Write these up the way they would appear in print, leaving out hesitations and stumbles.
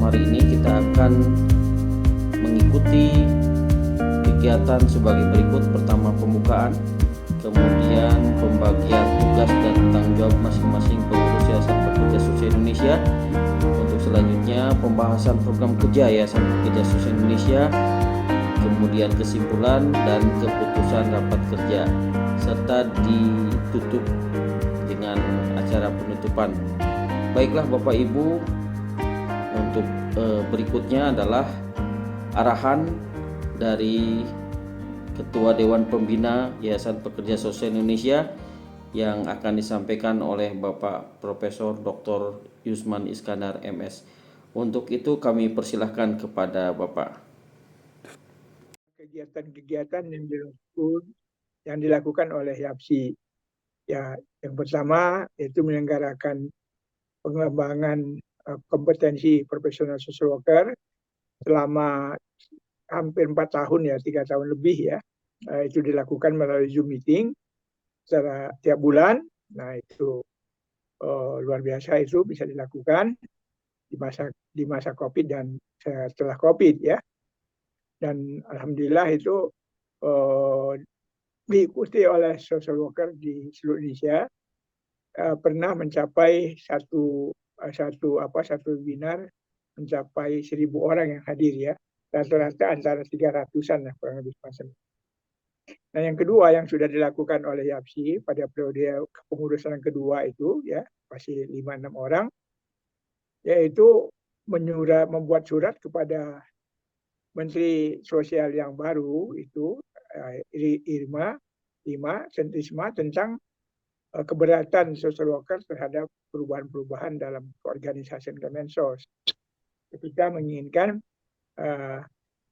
hari ini kita akan mengikuti kegiatan sebagai berikut. Pertama, pembukaan, kemudian pembagian tugas dan tanggung jawab masing-masing pengurus Yayasan Pekerja Sosial Indonesia. Untuk selanjutnya, pembahasan program kerja Yayasan Pekerja Sosial Indonesia, kemudian kesimpulan dan keputusan rapat kerja, serta ditutup dengan acara penutupan. Baiklah Bapak Ibu, untuk berikutnya adalah arahan dari Ketua Dewan Pembina Yayasan Pekerja Sosial Indonesia yang akan disampaikan oleh Bapak Profesor Dr. Yusman Iskandar MS. Untuk itu kami persilahkan kepada Bapak. Kegiatan-kegiatan yang dilakukan oleh YAPSI. Ya, yang pertama itu menyelenggarakan pengembangan kompetensi profesional social worker selama hampir 4 tahun ya, 3 tahun lebih ya. Itu dilakukan melalui Zoom meeting secara tiap bulan. Nah itu luar biasa, itu bisa dilakukan di masa COVID dan setelah COVID ya. Dan alhamdulillah itu diikuti oleh social worker di seluruh Indonesia. Pernah mencapai satu webinar mencapai 1.000 orang yang hadir ya, rata-rata antara 300-an lah kurang lebih semacam. Nah yang kedua yang sudah dilakukan oleh YAPSI pada periode kepengurusan kedua itu ya, masih 5-6 orang, yaitu membuat surat kepada Menteri Sosial yang baru itu Risma tentang keberatan social worker terhadap perubahan-perubahan dalam keorganisasian Kemensos. Kita menginginkan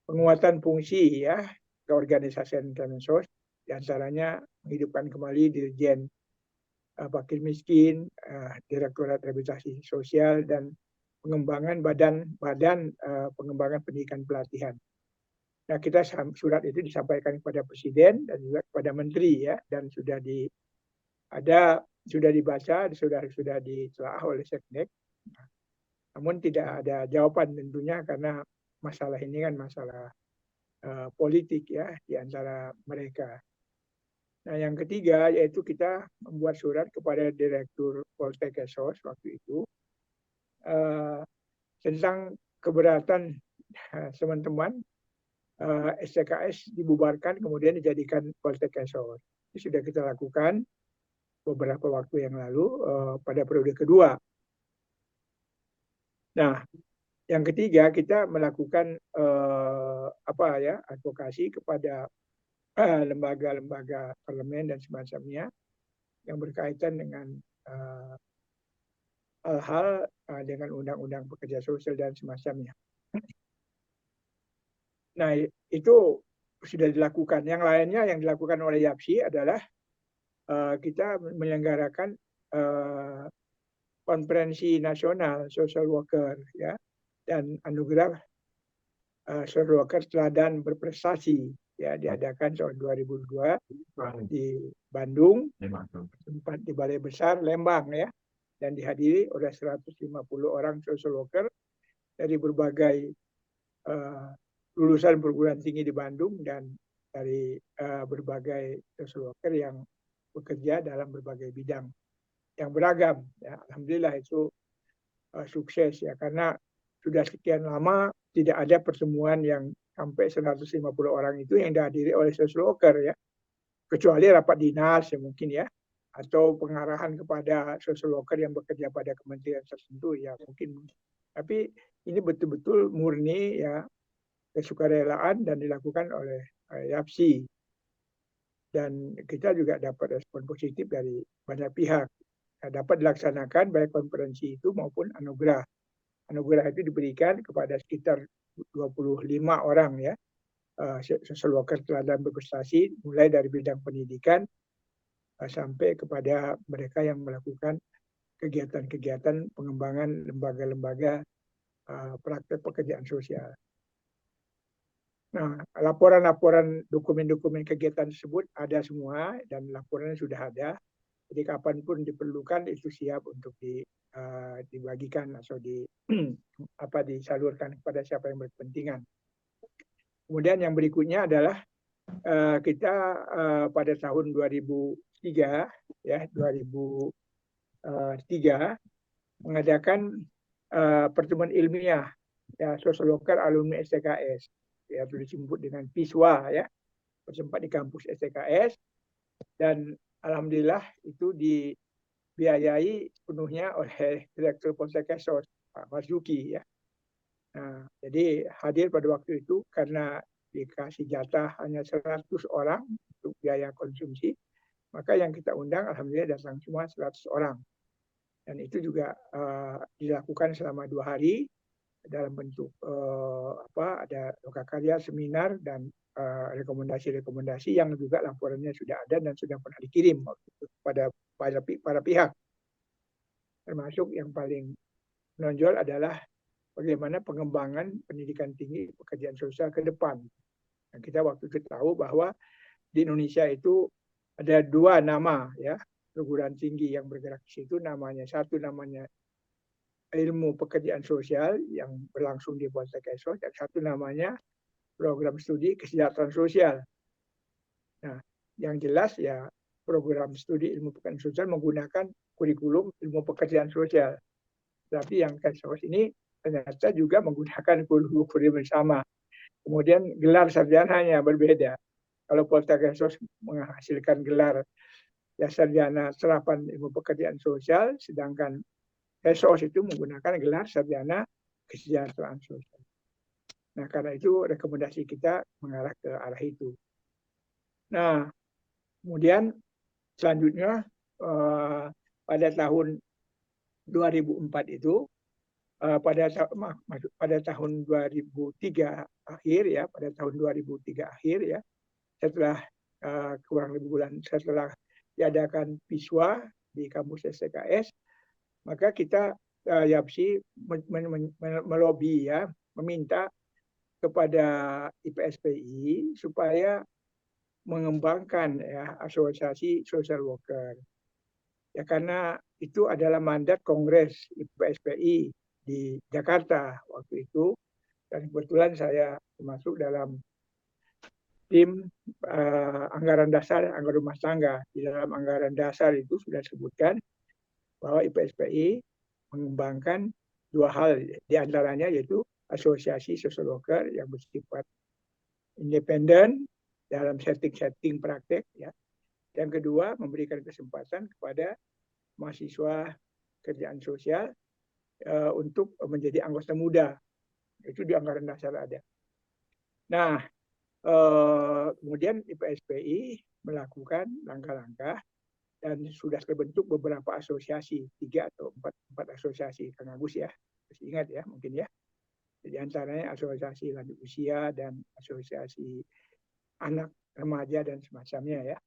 penguatan fungsi ya keorganisasian Kemensos, diantaranya menghidupkan kembali Dirjen Fakir Miskin, Direktorat Rehabilitasi Sosial, dan pengembangan badan pengembangan pendidikan pelatihan. Nah, surat itu disampaikan kepada Presiden dan juga kepada Menteri ya, dan sudah dibaca, sudah ditelaah oleh Seknek. Namun tidak ada jawaban tentunya karena masalah ini kan masalah politik ya di antara mereka. Nah, yang ketiga yaitu kita membuat surat kepada Direktur Poltekkes waktu itu tentang keberatan teman-teman STKS dibubarkan kemudian dijadikan Poltekkes. Itu sudah kita lakukan beberapa waktu yang lalu pada periode kedua. Nah, yang ketiga kita melakukan advokasi kepada lembaga-lembaga parlemen dan semacamnya yang berkaitan dengan hal-hal dengan undang-undang pekerja sosial dan semacamnya. Nah, itu sudah dilakukan. Yang lainnya yang dilakukan oleh YAPSI adalah kita menyelenggarakan konferensi nasional social worker ya, dan anugerah social worker teladan berprestasi ya, diadakan tahun 2002 di Bandung, tempat di Balai Besar Lembang ya, dan dihadiri oleh 150 orang social worker dari berbagai lulusan perguruan tinggi di Bandung dan dari berbagai social worker yang bekerja dalam berbagai bidang yang beragam ya. Alhamdulillah itu sukses ya, karena sudah sekian lama tidak ada pertemuan yang sampai 150 orang itu yang dihadiri oleh social worker ya, kecuali rapat dinas ya mungkin ya, atau pengarahan kepada social worker yang bekerja pada kementerian tertentu ya mungkin. Tapi ini betul-betul murni ya kesukarelaan dan dilakukan oleh YAPSI. Dan kita juga dapat respon positif dari banyak pihak. Nah, dapat dilaksanakan baik konferensi itu maupun anugerah. Anugerah itu diberikan kepada sekitar 25 orang ya, social worker teladan berprestasi, mulai dari bidang pendidikan sampai kepada mereka yang melakukan kegiatan-kegiatan pengembangan lembaga-lembaga praktek pekerjaan sosial. Nah, laporan-laporan dokumen-dokumen kegiatan tersebut ada semua dan laporannya sudah ada. Jadi kapanpun diperlukan itu siap untuk dibagikan atau disalurkan kepada siapa yang berkepentingan. Kemudian yang berikutnya adalah kita pada tahun 2003 mengadakan pertemuan ilmiah ya sosioloker alumni STKS ya disebut dengan PISWA ya, bertempat di kampus STKS, dan alhamdulillah itu dibiayai penuhnya oleh Direktur Poltekkes SOS Pak Marzuki ya. Nah, jadi hadir pada waktu itu karena dikasih jatah hanya 100 orang untuk biaya konsumsi, maka yang kita undang alhamdulillah datang semua 100 orang. Dan itu juga dilakukan selama 2 hari dalam bentuk ada lokakarya, seminar, dan rekomendasi-rekomendasi yang juga laporannya sudah ada dan sudah pernah dikirim kepada para pihak. Termasuk yang paling menonjol adalah bagaimana pengembangan pendidikan tinggi pekerjaan sosial ke depan. Nah, kita waktu itu tahu bahwa di Indonesia itu ada 2 nama ya perguruan tinggi yang bergerak di situ, satu namanya ilmu pekerjaan sosial yang berlangsung di Poltekkes SOS, dan satu namanya program studi kesejahteraan sosial. Nah, yang jelas ya program studi ilmu pekerjaan sosial menggunakan kurikulum ilmu pekerjaan sosial. Tapi yang KSOS ini ternyata juga menggunakan kurikulum sama. Kemudian gelar sarjananya berbeda. Kalau Poltekkes SOS menghasilkan gelar ya sarjana serapan ilmu pekerjaan sosial, sedangkan KSOS itu menggunakan gelar sarjana kesejahteraan sosial. Nah, karena itu rekomendasi kita mengarah ke arah itu. Nah, kemudian selanjutnya pada tahun 2004 itu, pada tahun 2003 akhir ya, setelah kurang lebih bulan setelah diadakan PISWA di kampus STKS, maka kita YAPSI melobi ya, meminta kepada IPSPI supaya mengembangkan ya asosiasi social worker. Ya karena itu adalah mandat Kongres IPSPI di Jakarta waktu itu, dan kebetulan saya termasuk dalam tim anggaran dasar, anggaran rumah tangga. Di dalam anggaran dasar itu sudah disebutkan bahwa IPSPI mengembangkan 2 hal, diantaranya yaitu asosiasi social worker yang bersifat independen dalam setting praktek ya. Yang kedua, memberikan kesempatan kepada mahasiswa kerjaan sosial untuk menjadi anggota muda. Itu di anggaran dasar ada. Nah, kemudian IPSPI melakukan langkah-langkah dan sudah terbentuk beberapa asosiasi, 3 atau 4 asosiasi, Kang Agus ya, masih ingat ya mungkin ya. Di antaranya asosiasi lanjut usia dan asosiasi anak, remaja, dan semacamnya ya.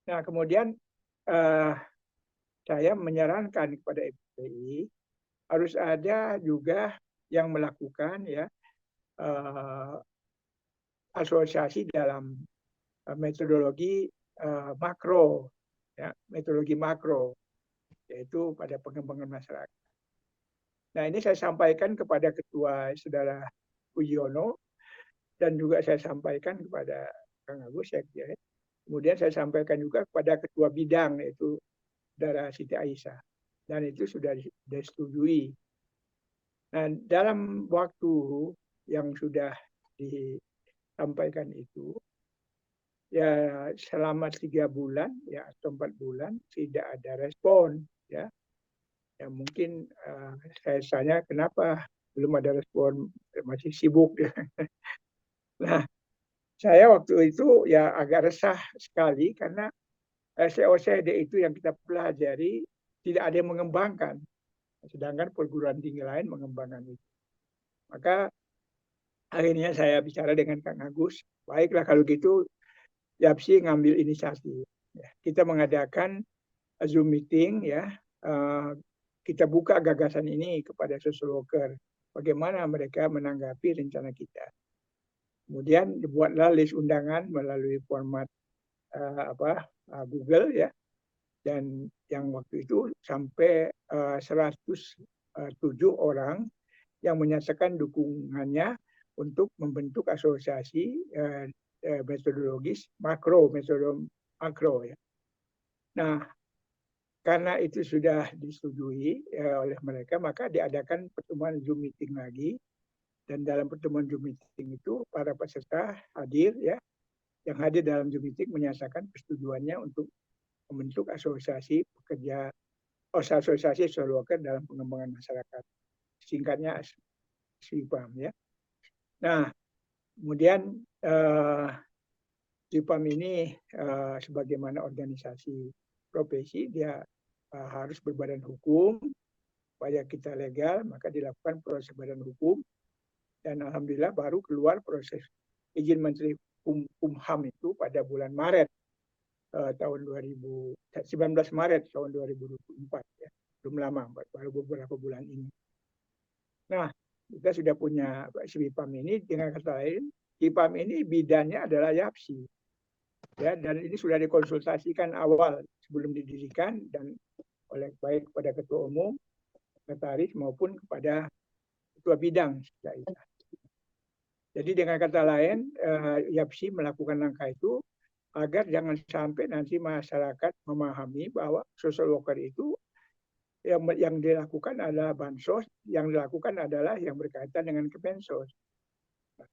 Nah, kemudian saya menyarankan kepada IPSPI harus ada juga yang melakukan ya asosiasi dalam metodologi makro, ya, metodologi makro, yaitu pada pengembangan masyarakat. Nah, ini saya sampaikan kepada Ketua Saudara Pujiono, dan juga saya sampaikan kepada Kang Agus ya. Kemudian saya sampaikan juga kepada Ketua Bidang, yaitu Saudara Siti Aisyah, dan itu sudah disetujui. Nah, dalam waktu yang sudah disampaikan itu, ya selama 3 bulan ya atau 4 bulan tidak ada respon ya. Ya mungkin saya tanya kenapa belum ada respon, masih sibuk ya. Nah, saya waktu itu ya agak resah sekali karena COCD itu yang kita pelajari tidak ada yang mengembangkan, sedangkan perguruan tinggi lain mengembangkan itu. Maka akhirnya saya bicara dengan Kang Agus, baiklah kalau gitu YAPSI ngambil inisiatif. Ya, kita mengadakan Zoom meeting ya, kita buka gagasan ini kepada social worker, bagaimana mereka menanggapi rencana kita. Kemudian dibuatlah list undangan melalui format Google ya, dan yang waktu itu sampai 107 orang yang menyatakan dukungannya untuk membentuk asosiasi metodologis metode makro ya. Nah, karena itu sudah disetujui oleh mereka, maka diadakan pertemuan Zoom meeting lagi. Dan dalam pertemuan Zoom meeting itu para peserta hadir ya, yang hadir dalam Zoom meeting menyatakan persetujuannya untuk membentuk asosiasi pekerja asosiasi social worker dalam pengembangan masyarakat. Singkatnya SWIPAM ya. Nah, kemudian SWIPAM ini sebagaimana organisasi profesi dia harus berbadan hukum supaya kita legal, maka dilakukan proses badan hukum. Dan alhamdulillah baru keluar proses izin Menteri Kumham itu pada bulan Maret tahun 19 Maret tahun 2024 ya. Belum lama, baru beberapa bulan ini. Nah, kita sudah punya SWIPAM ini, dengan kata lain, SWIPAM ini bidannya adalah YAPSI. Ya, dan ini sudah dikonsultasikan awal sebelum didirikan dan oleh baik kepada ketua umum, sekretaris maupun kepada ketua bidang. Jadi dengan kata lain, YAPSI melakukan langkah itu agar jangan sampai nanti masyarakat memahami bahwa social worker itu yang dilakukan adalah bansos, yang dilakukan adalah yang berkaitan dengan Kemensos.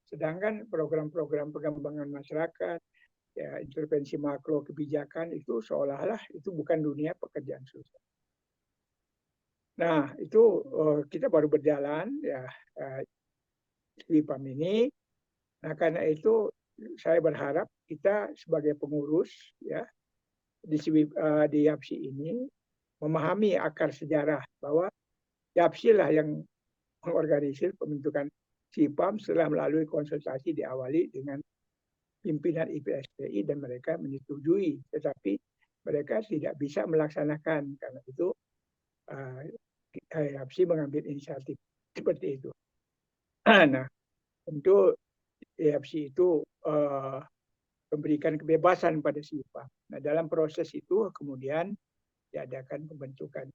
Sedangkan program-program pengembangan masyarakat, ya, intervensi makro kebijakan itu seolah-olah itu bukan dunia pekerjaan sosial. Nah, itu kita baru berjalan ya SWIPAM ini. Nah, karena itu saya berharap kita sebagai pengurus ya di YAPSI ini memahami akar sejarah bahwa YAPSI lah yang mengorganisir pembentukan SWIPAM setelah melalui konsultasi diawali dengan pimpinan IPSPI dan mereka menyetujui, tetapi mereka tidak bisa melaksanakan. Karena itu YAPSI mengambil inisiatif seperti itu. Nah, tentu YAPSI itu memberikan kebebasan pada SWIPAM. Nah, dalam proses itu kemudian diadakan pembentukan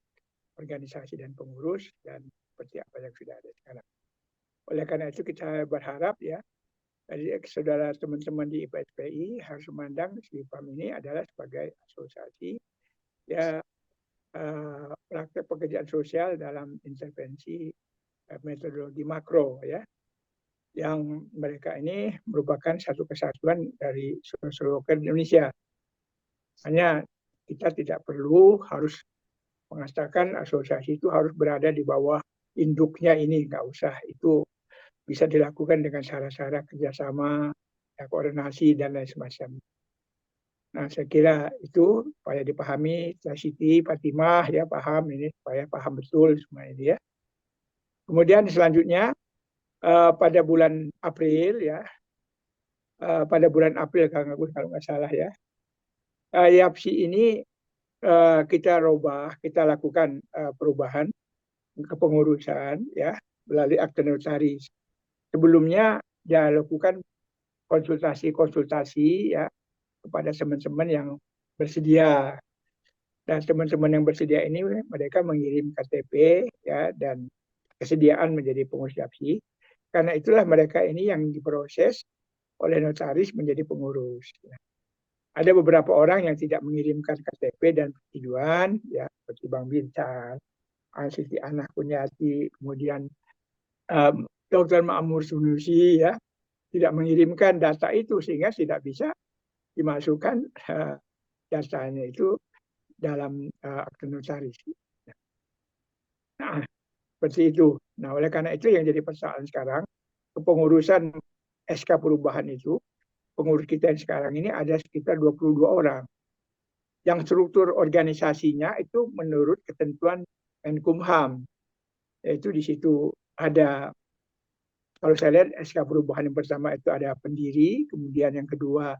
organisasi dan pengurus dan seperti apa yang sudah ada sekarang. Oleh karena itu kita berharap ya, dari saudara teman-teman di IPSPI harus memandang SWIPAM ini adalah sebagai asosiasi ya praktek pekerjaan sosial dalam intervensi metodologi makro ya, yang mereka ini merupakan satu kesatuan dari social worker di Indonesia. Hanya kita tidak perlu harus mengatakan asosiasi itu harus berada di bawah induknya ini, nggak usah. Itu bisa dilakukan dengan cara-cara kerjasama, ya, koordinasi, dan lain semacamnya. Nah, saya kira itu supaya dipahami, Siti, Fatimah, ya paham ini, supaya paham betul semua ini ya. Kemudian selanjutnya, pada bulan April ya, pada bulan April Kang Agus kalau nggak salah ya, YAPSI ini kita kita lakukan perubahan kepengurusan ya melalui akte notaris. Sebelumnya dia lakukan konsultasi ya kepada teman-teman yang bersedia. Dan teman-teman yang bersedia ini mereka mengirim KTP ya dan kesediaan menjadi pengurus YAPSI. Karena itulah mereka ini yang diproses oleh notaris menjadi pengurus. Ada beberapa orang yang tidak mengirimkan KTP dan persetujuan, ya seperti Bang Bintar, Siti Anak Kunyati, kemudian Dr. Ma'amur Sunusi, ya tidak mengirimkan data itu sehingga tidak bisa dimasukkan datanya itu dalam akte notaris. Nah, seperti itu. Nah, oleh karena itu yang jadi persoalan sekarang, kepengurusan SK perubahan itu, pengurus kita yang sekarang ini ada sekitar 22 orang. Yang struktur organisasinya itu menurut ketentuan Menkumham. Yaitu di situ ada, kalau saya lihat SK perubahan yang pertama itu ada pendiri, kemudian yang kedua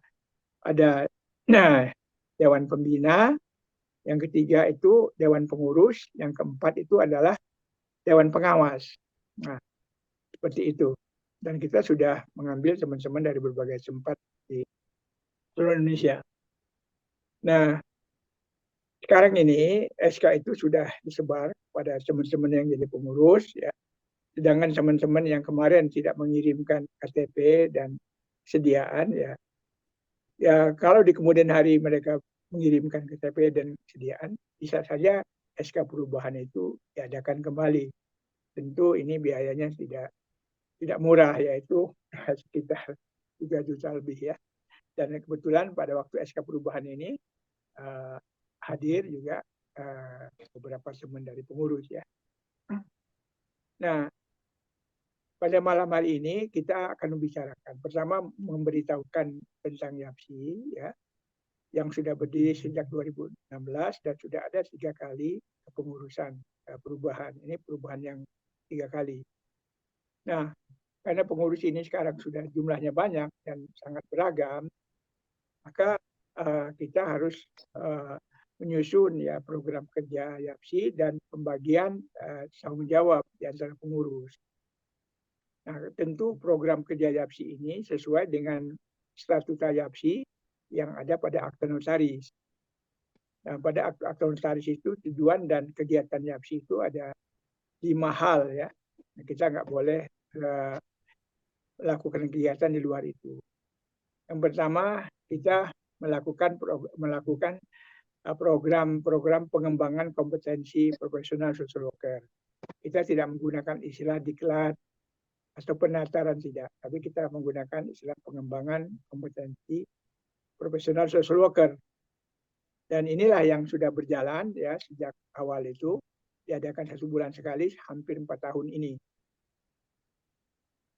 ada Dewan Pembina, yang ketiga itu Dewan Pengurus, yang keempat itu adalah Dewan Pengawas. Nah, seperti itu. Dan kita sudah mengambil teman-teman dari berbagai tempat di seluruh Indonesia. Nah, sekarang ini SK itu sudah disebar pada teman-teman yang jadi pengurus, ya. Sedangkan teman-teman yang kemarin tidak mengirimkan KTP dan sediaan, ya kalau di kemudian hari mereka mengirimkan KTP dan sediaan, bisa saja SK perubahan itu diadakan kembali. Tentu ini biayanya tidak murah, yaitu sekitar 3 juta lebih, ya. Dan kebetulan pada waktu SK perubahan ini uh, hadir juga beberapa teman dari pengurus, ya. Nah, pada malam hari ini kita akan membicarakan, pertama memberitahukan tentang YAPSI, ya, yang sudah berdiri sejak 2016 dan sudah ada 3 kali kepengurusan perubahan. Ini perubahan yang 3 kali. Nah, karena pengurus ini sekarang sudah jumlahnya banyak dan sangat beragam, maka kita harus menyusun, ya, program kerja YAPSI dan pembagian tanggung jawab di antara pengurus. Nah, tentu program kerja YAPSI ini sesuai dengan statuta YAPSI yang ada pada akta notaris. Nah, pada akta notaris itu tujuan dan kegiatan YAPSI itu ada 5 hal, ya. Kita nggak boleh melakukan kegiatan di luar itu. Yang pertama, kita melakukan program pengembangan kompetensi profesional social worker. Kita tidak menggunakan istilah diklat atau penataran, tidak, tapi kita menggunakan istilah pengembangan kompetensi profesional social worker. Dan inilah yang sudah berjalan, ya, sejak awal itu, diadakan 1 bulan sekali hampir 4 tahun ini.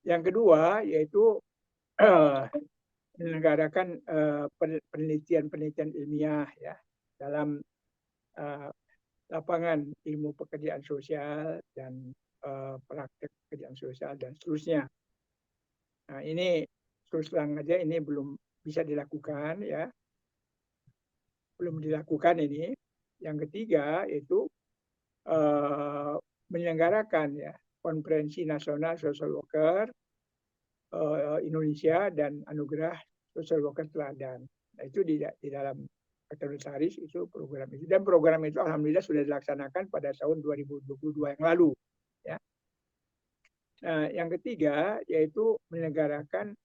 Yang kedua yaitu menyelenggarakan penelitian-penelitian ilmiah, ya, dalam lapangan ilmu pekerjaan sosial dan praktek pekerjaan sosial dan seterusnya. Nah, ini terus terang aja ini belum bisa dilakukan, ya, belum dilakukan ini. Yang ketiga yaitu menyelenggarakan, ya, konferensi nasional social worker Indonesia dan anugerah social worker teladan. Nah, itu di dalam notaris itu program itu, dan program itu alhamdulillah sudah dilaksanakan pada tahun 2022 yang lalu, ya. Nah, yang ketiga yaitu menyelenggarakan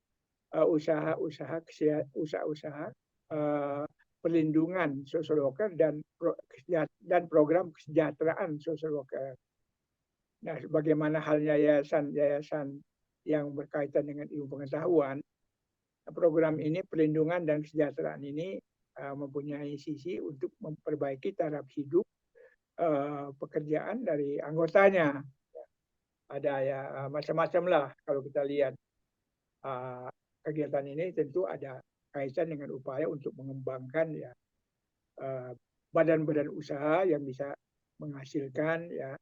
usaha-usaha perlindungan social worker dan program kesejahteraan social worker. Nah, bagaimana halnya yayasan yang berkaitan dengan ilmu pengetahuan, program ini perlindungan dan kesejahteraan ini mempunyai sisi untuk memperbaiki taraf hidup pekerjaan dari anggotanya. Ada, ya, macam-macam lah kalau kita lihat kegiatan ini tentu ada kaitan dengan upaya untuk mengembangkan, ya, badan-badan usaha yang bisa menghasilkan, ya,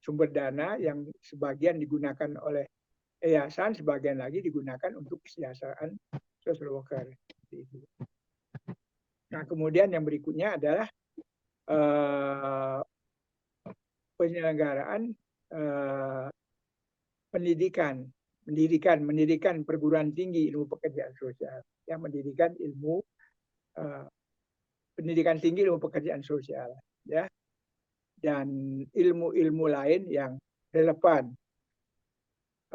sumber dana yang sebagian digunakan oleh yayasan, sebagian lagi digunakan untuk kesejahteraan social worker. Nah, kemudian yang berikutnya adalah penyelenggaraan pendidikan perguruan tinggi ilmu pekerjaan sosial, yang mendirikan pendidikan tinggi ilmu pekerjaan sosial, ya, dan ilmu-ilmu lain yang relevan.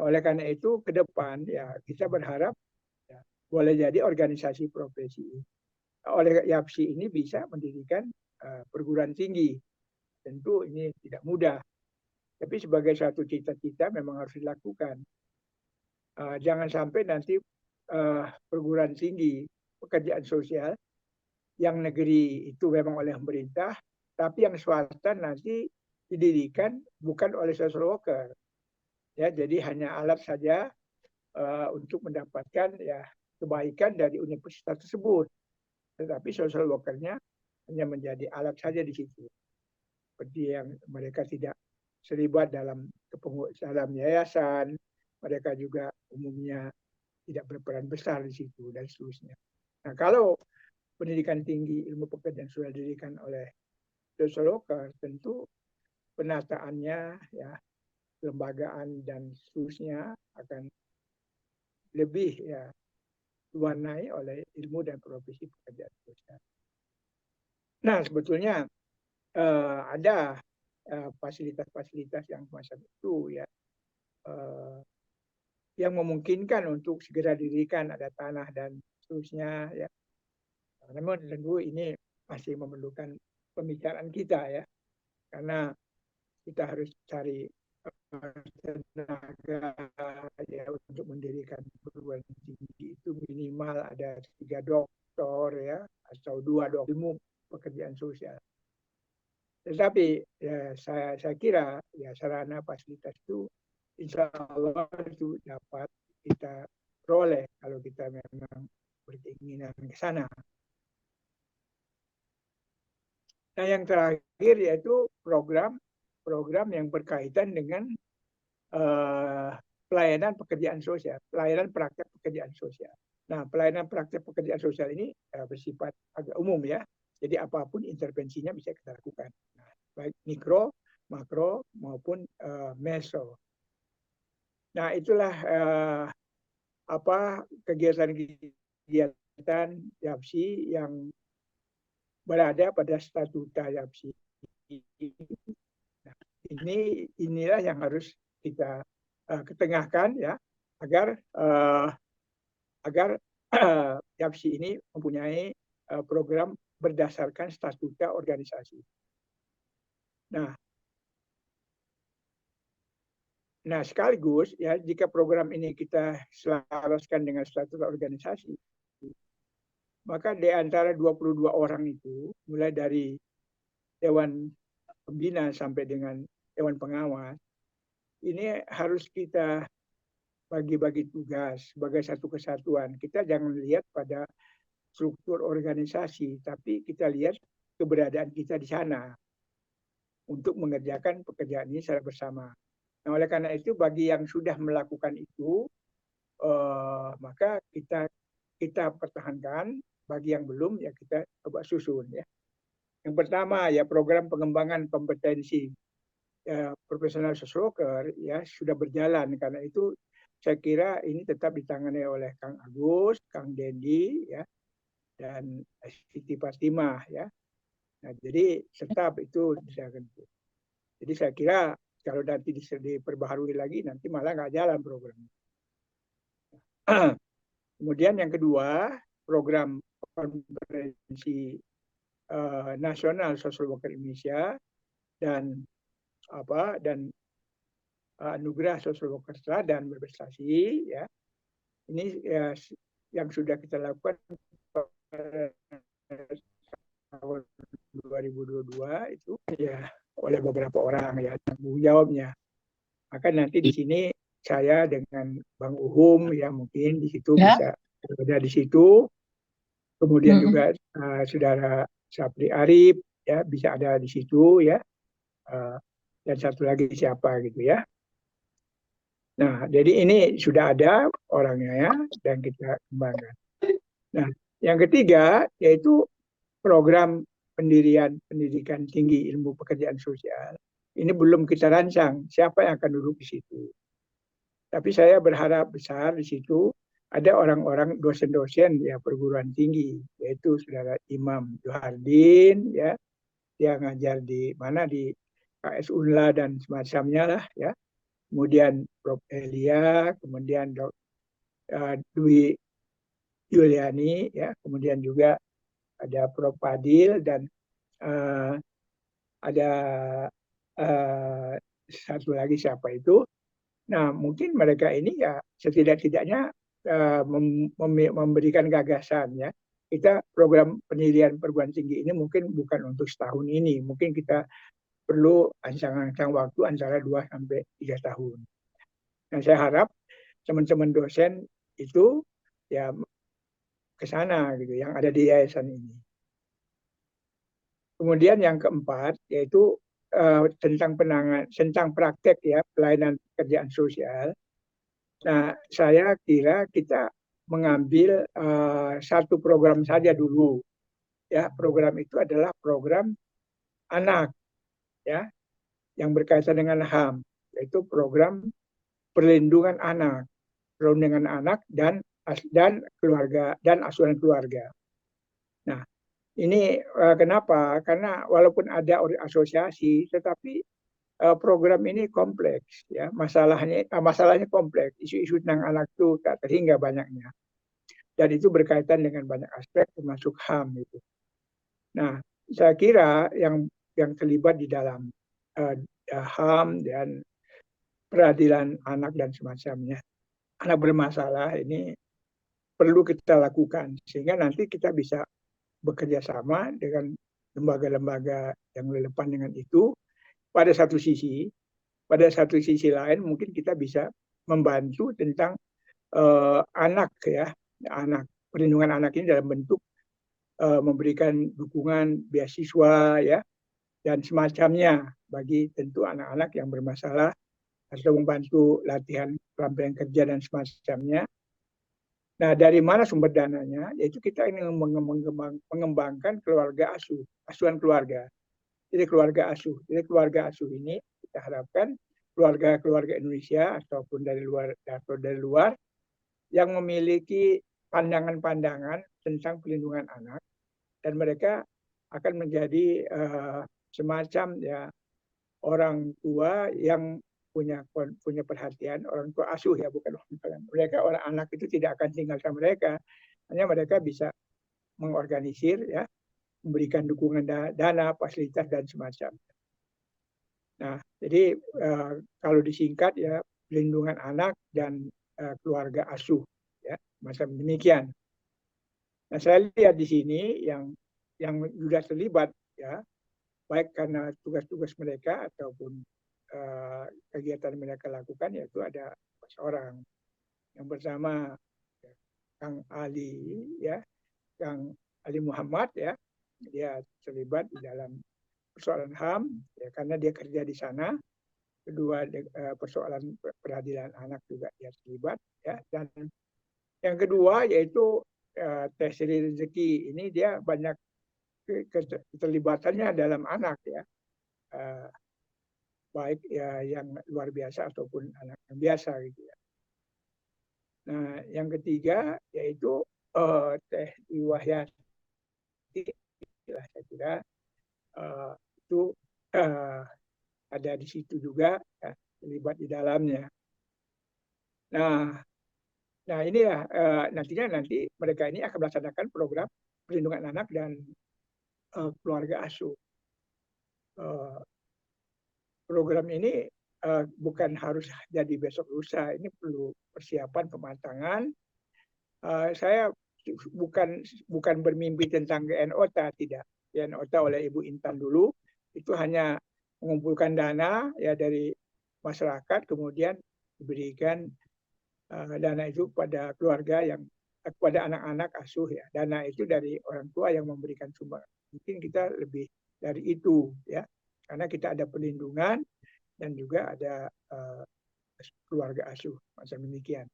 Oleh karena itu ke depan, ya, kita berharap, ya, boleh jadi organisasi profesi oleh YAPSI ini bisa mendirikan perguruan tinggi. Tentu ini tidak mudah, tapi sebagai satu cita-cita memang harus dilakukan. Jangan sampai nanti perguruan tinggi pekerjaan sosial yang negeri itu memang oleh pemerintah, tapi yang swasta nanti didirikan bukan oleh social worker, ya, jadi hanya alat saja untuk mendapatkan, ya, kebaikan dari universitas tersebut, tetapi social workernya hanya menjadi alat saja di situ, seperti yang mereka tidak terlibat dalam yayasan, mereka juga umumnya tidak berperan besar di situ dan seterusnya. Nah, kalau pendidikan tinggi ilmu pekerjaan sudah didirikan oleh social worker, tentu penataannya, ya, kelembagaan dan seterusnya akan lebih, ya, diwarnai oleh ilmu dan profesi pekerjaan sosial. Nah, sebetulnya ada fasilitas-fasilitas yang semacam itu ya, yang memungkinkan untuk segera didirikan, ada tanah dan seterusnya ya. Namun tentu ini masih memerlukan pembicaraan kita ya, karena kita harus cari tenaga ya untuk mendirikan perguruan tinggi itu minimal ada 3 doktor ya, atau 2 doktor ilmu pekerjaan sosial. Tetapi ya, saya kira ya sarana fasilitas itu insya Allah itu dapat kita peroleh kalau kita memang berkeinginan ke sana. Nah, yang terakhir yaitu program yang berkaitan dengan pelayanan pekerjaan sosial, pelayanan praktek pekerjaan sosial. Nah, pelayanan praktek pekerjaan sosial ini bersifat agak umum ya. Jadi apapun intervensinya bisa kita lakukan. Nah, baik mikro, makro maupun meso. Nah, itulah kegiatan-kegiatan YAPSI yang berada pada statuta YAPSI. Nah, inilah yang harus kita ketengahkan ya, agar YAPSI ini mempunyai program berdasarkan statuta organisasi. Nah, sekaligus ya jika program ini kita selaraskan dengan statuta organisasi, maka di antara 22 orang itu, mulai dari Dewan Pembina sampai dengan Dewan Pengawas, ini harus kita bagi-bagi tugas sebagai satu kesatuan. Kita jangan lihat pada struktur organisasi, tapi kita lihat keberadaan kita di sana untuk mengerjakan pekerjaan ini secara bersama. Nah, oleh karena itu, bagi yang sudah melakukan itu, maka kita pertahankan. Bagi yang belum, ya kita coba susun ya. Yang pertama ya program pengembangan kompetensi profesional social worker ya sudah berjalan. Karena itu saya kira ini tetap ditangani oleh Kang Agus, Kang Dendi ya, dan Siti Fatimah ya. Nah, jadi tetap itu dilakukan. Jadi saya kira kalau nanti diperbaharui lagi nanti malah nggak jalan program. Kemudian yang kedua, program konferensi nasional Social Worker Indonesia dan anugerah Social Worker dan berprestasi ya. Ini yang sudah kita lakukan pada tahun 2022 itu ya oleh beberapa orang ya tanggung jawabnya. Maka nanti di sini saya dengan Bang Uhum ya mungkin di situ bisa ada di situ. Kemudian juga saudara Sapri Arif ya bisa ada di situ ya. Dan satu lagi siapa gitu ya. Nah, jadi ini sudah ada orangnya ya dan kita kembangkan. Nah, yang ketiga yaitu program pendidikan tinggi ilmu pekerjaan sosial. Ini belum kita rancang siapa yang akan duduk di situ. Tapi saya berharap besar di situ ada orang-orang dosen-dosen ya perguruan tinggi, yaitu saudara Imam Johardin ya, dia ngajar di mana di KS Unla dan semacamnya lah ya. Kemudian Prof Elia, kemudian Dwi Yuliani ya, kemudian juga ada Prof Fadil dan ada satu lagi siapa itu. Nah, mungkin mereka ini ya setidak-tidaknya memberikan gagasan ya. Kita program pendidikan perguruan tinggi ini mungkin bukan untuk setahun ini, mungkin kita perlu ancang-ancang waktu antara 2 sampai 3 tahun. Nah, saya harap teman-teman dosen itu ya ke sana gitu yang ada di yayasan ini. Kemudian yang keempat yaitu tentang praktek ya pelayanan pekerjaan sosial. Nah, saya kira kita mengambil satu program saja dulu. Ya, program itu adalah program anak ya yang berkaitan dengan HAM, yaitu program perlindungan anak dan keluarga dan asuhan keluarga. Nah, Ini kenapa? Karena walaupun ada asosiasi, tetapi program ini kompleks, ya. Masalahnya kompleks. Isu-isu tentang anak itu tak terhingga banyaknya, dan itu berkaitan dengan banyak aspek, termasuk HAM itu. Nah, saya kira yang terlibat di dalam HAM dan peradilan anak dan semacamnya, anak bermasalah ini perlu kita lakukan sehingga nanti kita bisa bekerja sama dengan lembaga-lembaga yang relevan dengan itu. Pada satu sisi, lain mungkin kita bisa membantu tentang anak, ya, anak, perlindungan anak ini dalam bentuk memberikan dukungan beasiswa, ya, dan semacamnya bagi tentu anak-anak yang bermasalah, atau membantu latihan keterampilan kerja dan semacamnya. Nah, dari mana sumber dananya? Yaitu kita ingin mengembangkan keluarga asuh, asuhan keluarga. Jadi keluarga asuh. Jadi keluarga asuh ini kita harapkan keluarga-keluarga Indonesia ataupun dari luar yang memiliki pandangan-pandangan tentang perlindungan anak, dan mereka akan menjadi semacam, ya, orang tua yang punya perhatian, orang tua asuh, ya, bukan orang tua. Mereka, orang anak itu tidak akan tinggal sama mereka, hanya mereka bisa mengorganisir, ya, memberikan dukungan dana, fasilitas dan semacam. Nah, jadi kalau disingkat, ya, perlindungan anak dan keluarga asuh, ya, macam demikian. Nah, saya lihat di sini yang sudah terlibat, ya, baik karena tugas-tugas mereka ataupun kegiatan mereka lakukan, yaitu ada seorang. Yang pertama, ya, Kang Ali, ya, Kang Ali Muhammad, ya, dia terlibat di dalam persoalan HAM, ya, karena dia kerja di sana. Kedua, persoalan peradilan anak juga dia terlibat, ya. Dan yang kedua yaitu Teh Sri Rezeki, ini dia banyak keterlibatannya dalam anak, ya. Baik, ya, yang luar biasa ataupun anak yang biasa, gitu, ya. Nah, yang ketiga yaitu Teh Iwahyati, saya kira itu ada di situ juga, ya, terlibat di dalamnya. Nah, ini ya, nanti mereka ini akan melaksanakan program perlindungan anak dan keluarga asuh. Program ini bukan harus jadi besok lusa, ini perlu persiapan, pematangan. Saya bukan bermimpi tentang GNOTA, tidak. GNOTA oleh Ibu Intan dulu itu hanya mengumpulkan dana, ya, dari masyarakat, kemudian diberikan dana itu pada keluarga yang kepada anak-anak asuh, ya. Dana itu dari orang tua yang memberikan sumbangan. Mungkin kita lebih dari itu, ya, karena kita ada perlindungan dan juga ada keluarga asuh, macam demikian.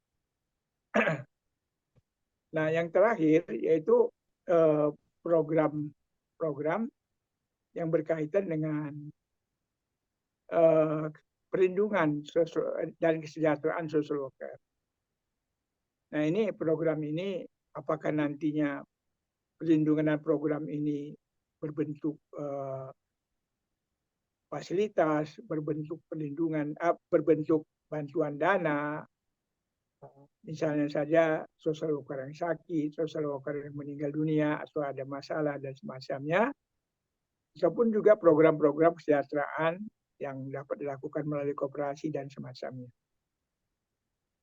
Nah, yang terakhir yaitu program yang berkaitan dengan perlindungan dan kesejahteraan social worker. Nah, ini program ini apakah nantinya perlindungan dan program ini berbentuk fasilitas, berbentuk perlindungan, berbentuk bantuan dana, misalnya saja social worker yang sakit, social worker yang meninggal dunia atau ada masalah dan semacamnya, ataupun juga program-program kesejahteraan yang dapat dilakukan melalui koperasi dan semacamnya.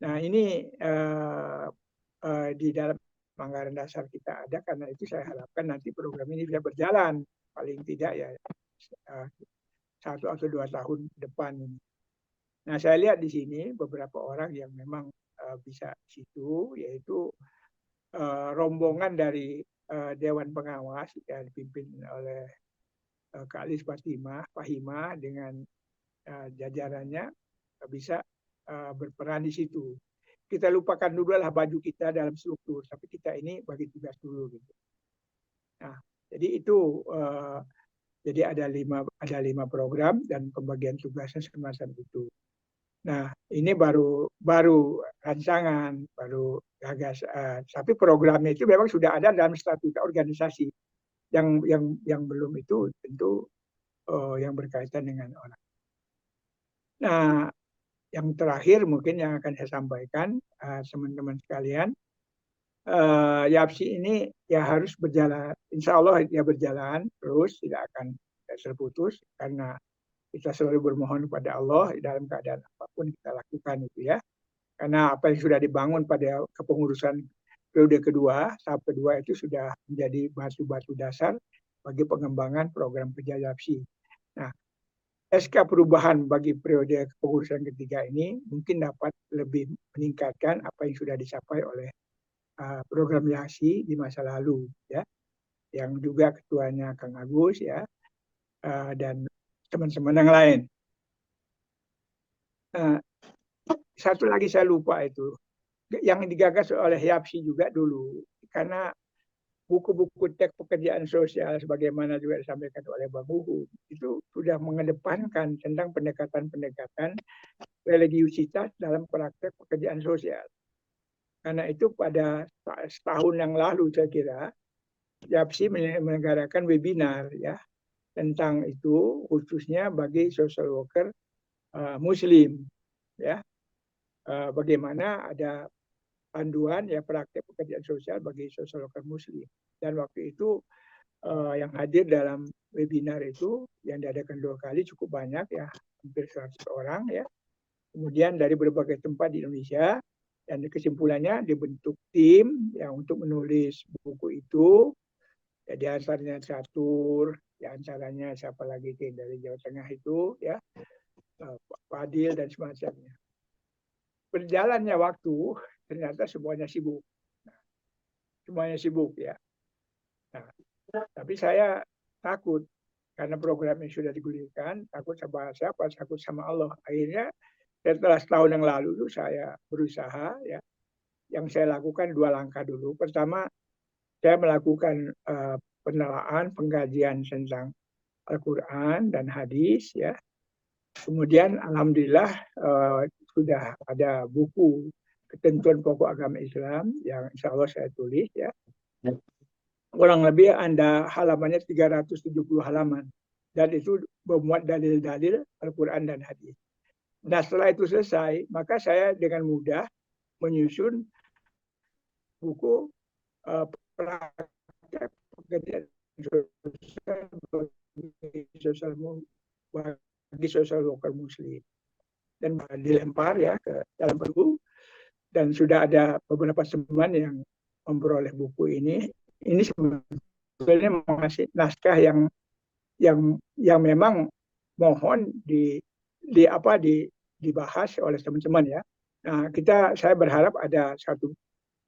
Nah, ini di dalam anggaran dasar kita ada, karena itu saya harapkan nanti program ini bisa berjalan paling tidak, ya, 1 atau 2 tahun depan ini. Nah, saya lihat di sini beberapa orang yang memang bisa di situ, yaitu rombongan dari Dewan Pengawas yang dipimpin oleh Kak Lis Fahimah dengan jajarannya bisa berperan di situ. Kita lupakan dulu lah baju kita dalam struktur, tapi kita ini bagi tugas dulu, gitu. Nah, jadi itu jadi ada 5 program dan pembagian tugasnya semacam itu. Nah, ini baru rancangan, baru gagasan. Tapi programnya itu memang sudah ada dalam statuta organisasi. Yang belum itu tentu yang berkaitan dengan orang. Nah, yang terakhir mungkin yang akan saya sampaikan teman-teman sekalian, YAPSI ini ya harus berjalan, insya Allah ya berjalan terus, tidak akan terputus karena kita selalu bermohon kepada Allah dalam keadaan apapun kita lakukan itu ya. Karena apa yang sudah dibangun pada kepengurusan periode kedua, tahap kedua itu sudah menjadi batu-batu dasar bagi pengembangan program kerja YAPSI. Nah, SK perubahan bagi periode kepengurusan ketiga ini mungkin dapat lebih meningkatkan apa yang sudah dicapai oleh program YAPSI di masa lalu ya, yang juga ketuanya Kang Agus ya, dan teman-teman yang lain. Satu lagi saya lupa itu, yang digagas oleh YAPSI juga dulu, karena buku-buku teks pekerjaan sosial sebagaimana juga disampaikan oleh Bang Uhum itu sudah mengedepankan tentang pendekatan-pendekatan religiusitas dalam praktek pekerjaan sosial. Karena itu pada setahun yang lalu saya kira YAPSI menyelenggarakan webinar ya tentang itu khususnya bagi social worker Muslim ya, bagaimana ada panduan ya praktek pekerjaan sosial bagi social worker Muslim. Dan waktu itu yang hadir dalam webinar itu yang diadakan 2 kali cukup banyak ya, hampir 100 orang ya. Kemudian dari berbagai tempat di Indonesia, dan kesimpulannya dibentuk tim yang untuk menulis buku itu. Ya, di antaranya Catur, di antaranya siapa lagi dari Jawa Tengah itu ya, Pak Fadil dan semacamnya. Berjalannya waktu ternyata semuanya sibuk. Semuanya sibuk ya. Nah, tapi saya takut karena programnya sudah digulirkan, takut sama siapa, takut sama Allah. Akhirnya setelah setahun yang lalu itu saya berusaha ya. Yang saya lakukan 2 langkah dulu. Pertama, saya melakukan penelaan, pengkajian tentang Al-Quran dan hadis ya. Kemudian alhamdulillah sudah ada buku ketentuan pokok agama Islam yang insya Allah saya tulis ya. Kurang lebih halamannya 370 halaman. Dan itu memuat dalil-dalil Al-Quran dan hadis. Nah setelah itu selesai, maka saya dengan mudah menyusun buku praktek pekerjaan sosial bagi social worker Muslim, dan dilempar ya ke dalam buku, dan sudah ada beberapa teman yang memperoleh buku ini. Ini sebetulnya masih naskah yang memang mohon dibahas oleh teman-teman ya. Nah, saya berharap ada satu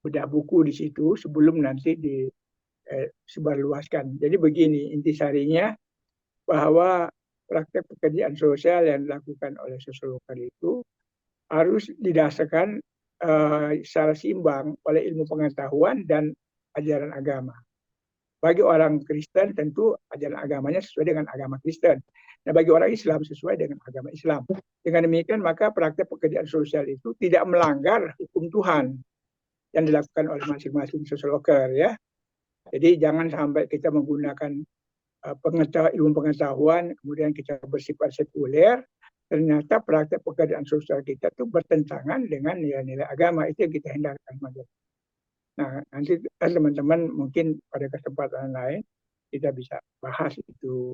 bedah buku di situ sebelum nanti disebarluaskan. Jadi begini intisarinya, bahwa praktek pekerjaan sosial yang dilakukan oleh social worker itu harus didasarkan secara seimbang oleh ilmu pengetahuan dan ajaran agama. Bagi orang Kristen tentu ajaran agamanya sesuai dengan agama Kristen. Nah, bagi orang Islam sesuai dengan agama Islam. Dengan demikian maka praktek pekerjaan sosial itu tidak melanggar hukum Tuhan yang dilakukan oleh masing-masing social worker ya. Jadi jangan sampai kita menggunakan ilmu pengetahuan kemudian kita bersifat sekuler, ternyata praktek pekerjaan sosial kita itu bertentangan dengan nilai-nilai agama. Itu yang kita hindarkan. Nah, nanti teman-teman mungkin pada kesempatan lain kita bisa bahas itu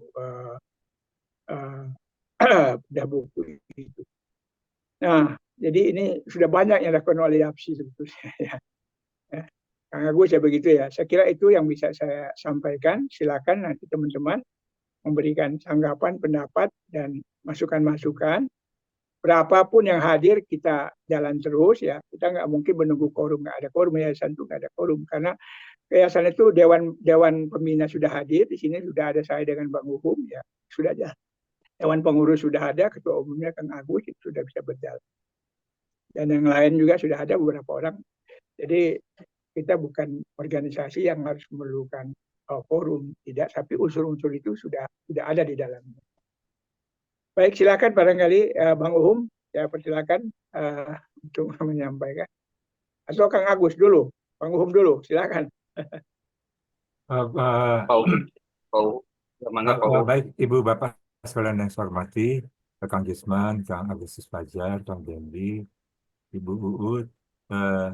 dah buku itu. Nah, jadi ini sudah banyak yang dilakukan oleh YAPSI sebetulnya ya. Kang Agus ya begitu ya. Saya kira itu yang bisa saya sampaikan. Silakan nanti teman-teman memberikan tanggapan, pendapat dan masukan-masukan. Berapapun yang hadir kita jalan terus ya. Kita nggak mungkin menunggu quorum, nggak ada quorum, yayasan itu nggak ada quorum karena yayasan itu dewan pembina sudah hadir, di sini sudah ada saya dengan Bang Uhum ya, sudah ada. Dewan pengurus sudah ada, ketua umumnya Kang Agus itu sudah bisa berjalan. Dan yang lain juga sudah ada beberapa orang. Jadi kita bukan organisasi yang harus memerlukan forum, tidak, tapi unsur-unsur itu sudah ada di dalamnya. Baik, silakan barangkali Bang Uhum, ya persilakan untuk menyampaikan. Atau Kang Agus dulu, Bang Uhum dulu, silakan. Kau mangga kau. Baik, Ibu Bapak sekalian yang saya hormati, Kang Gisman, Kang Agustus Fajar, Kang Dendi, Ibu Uut, eh,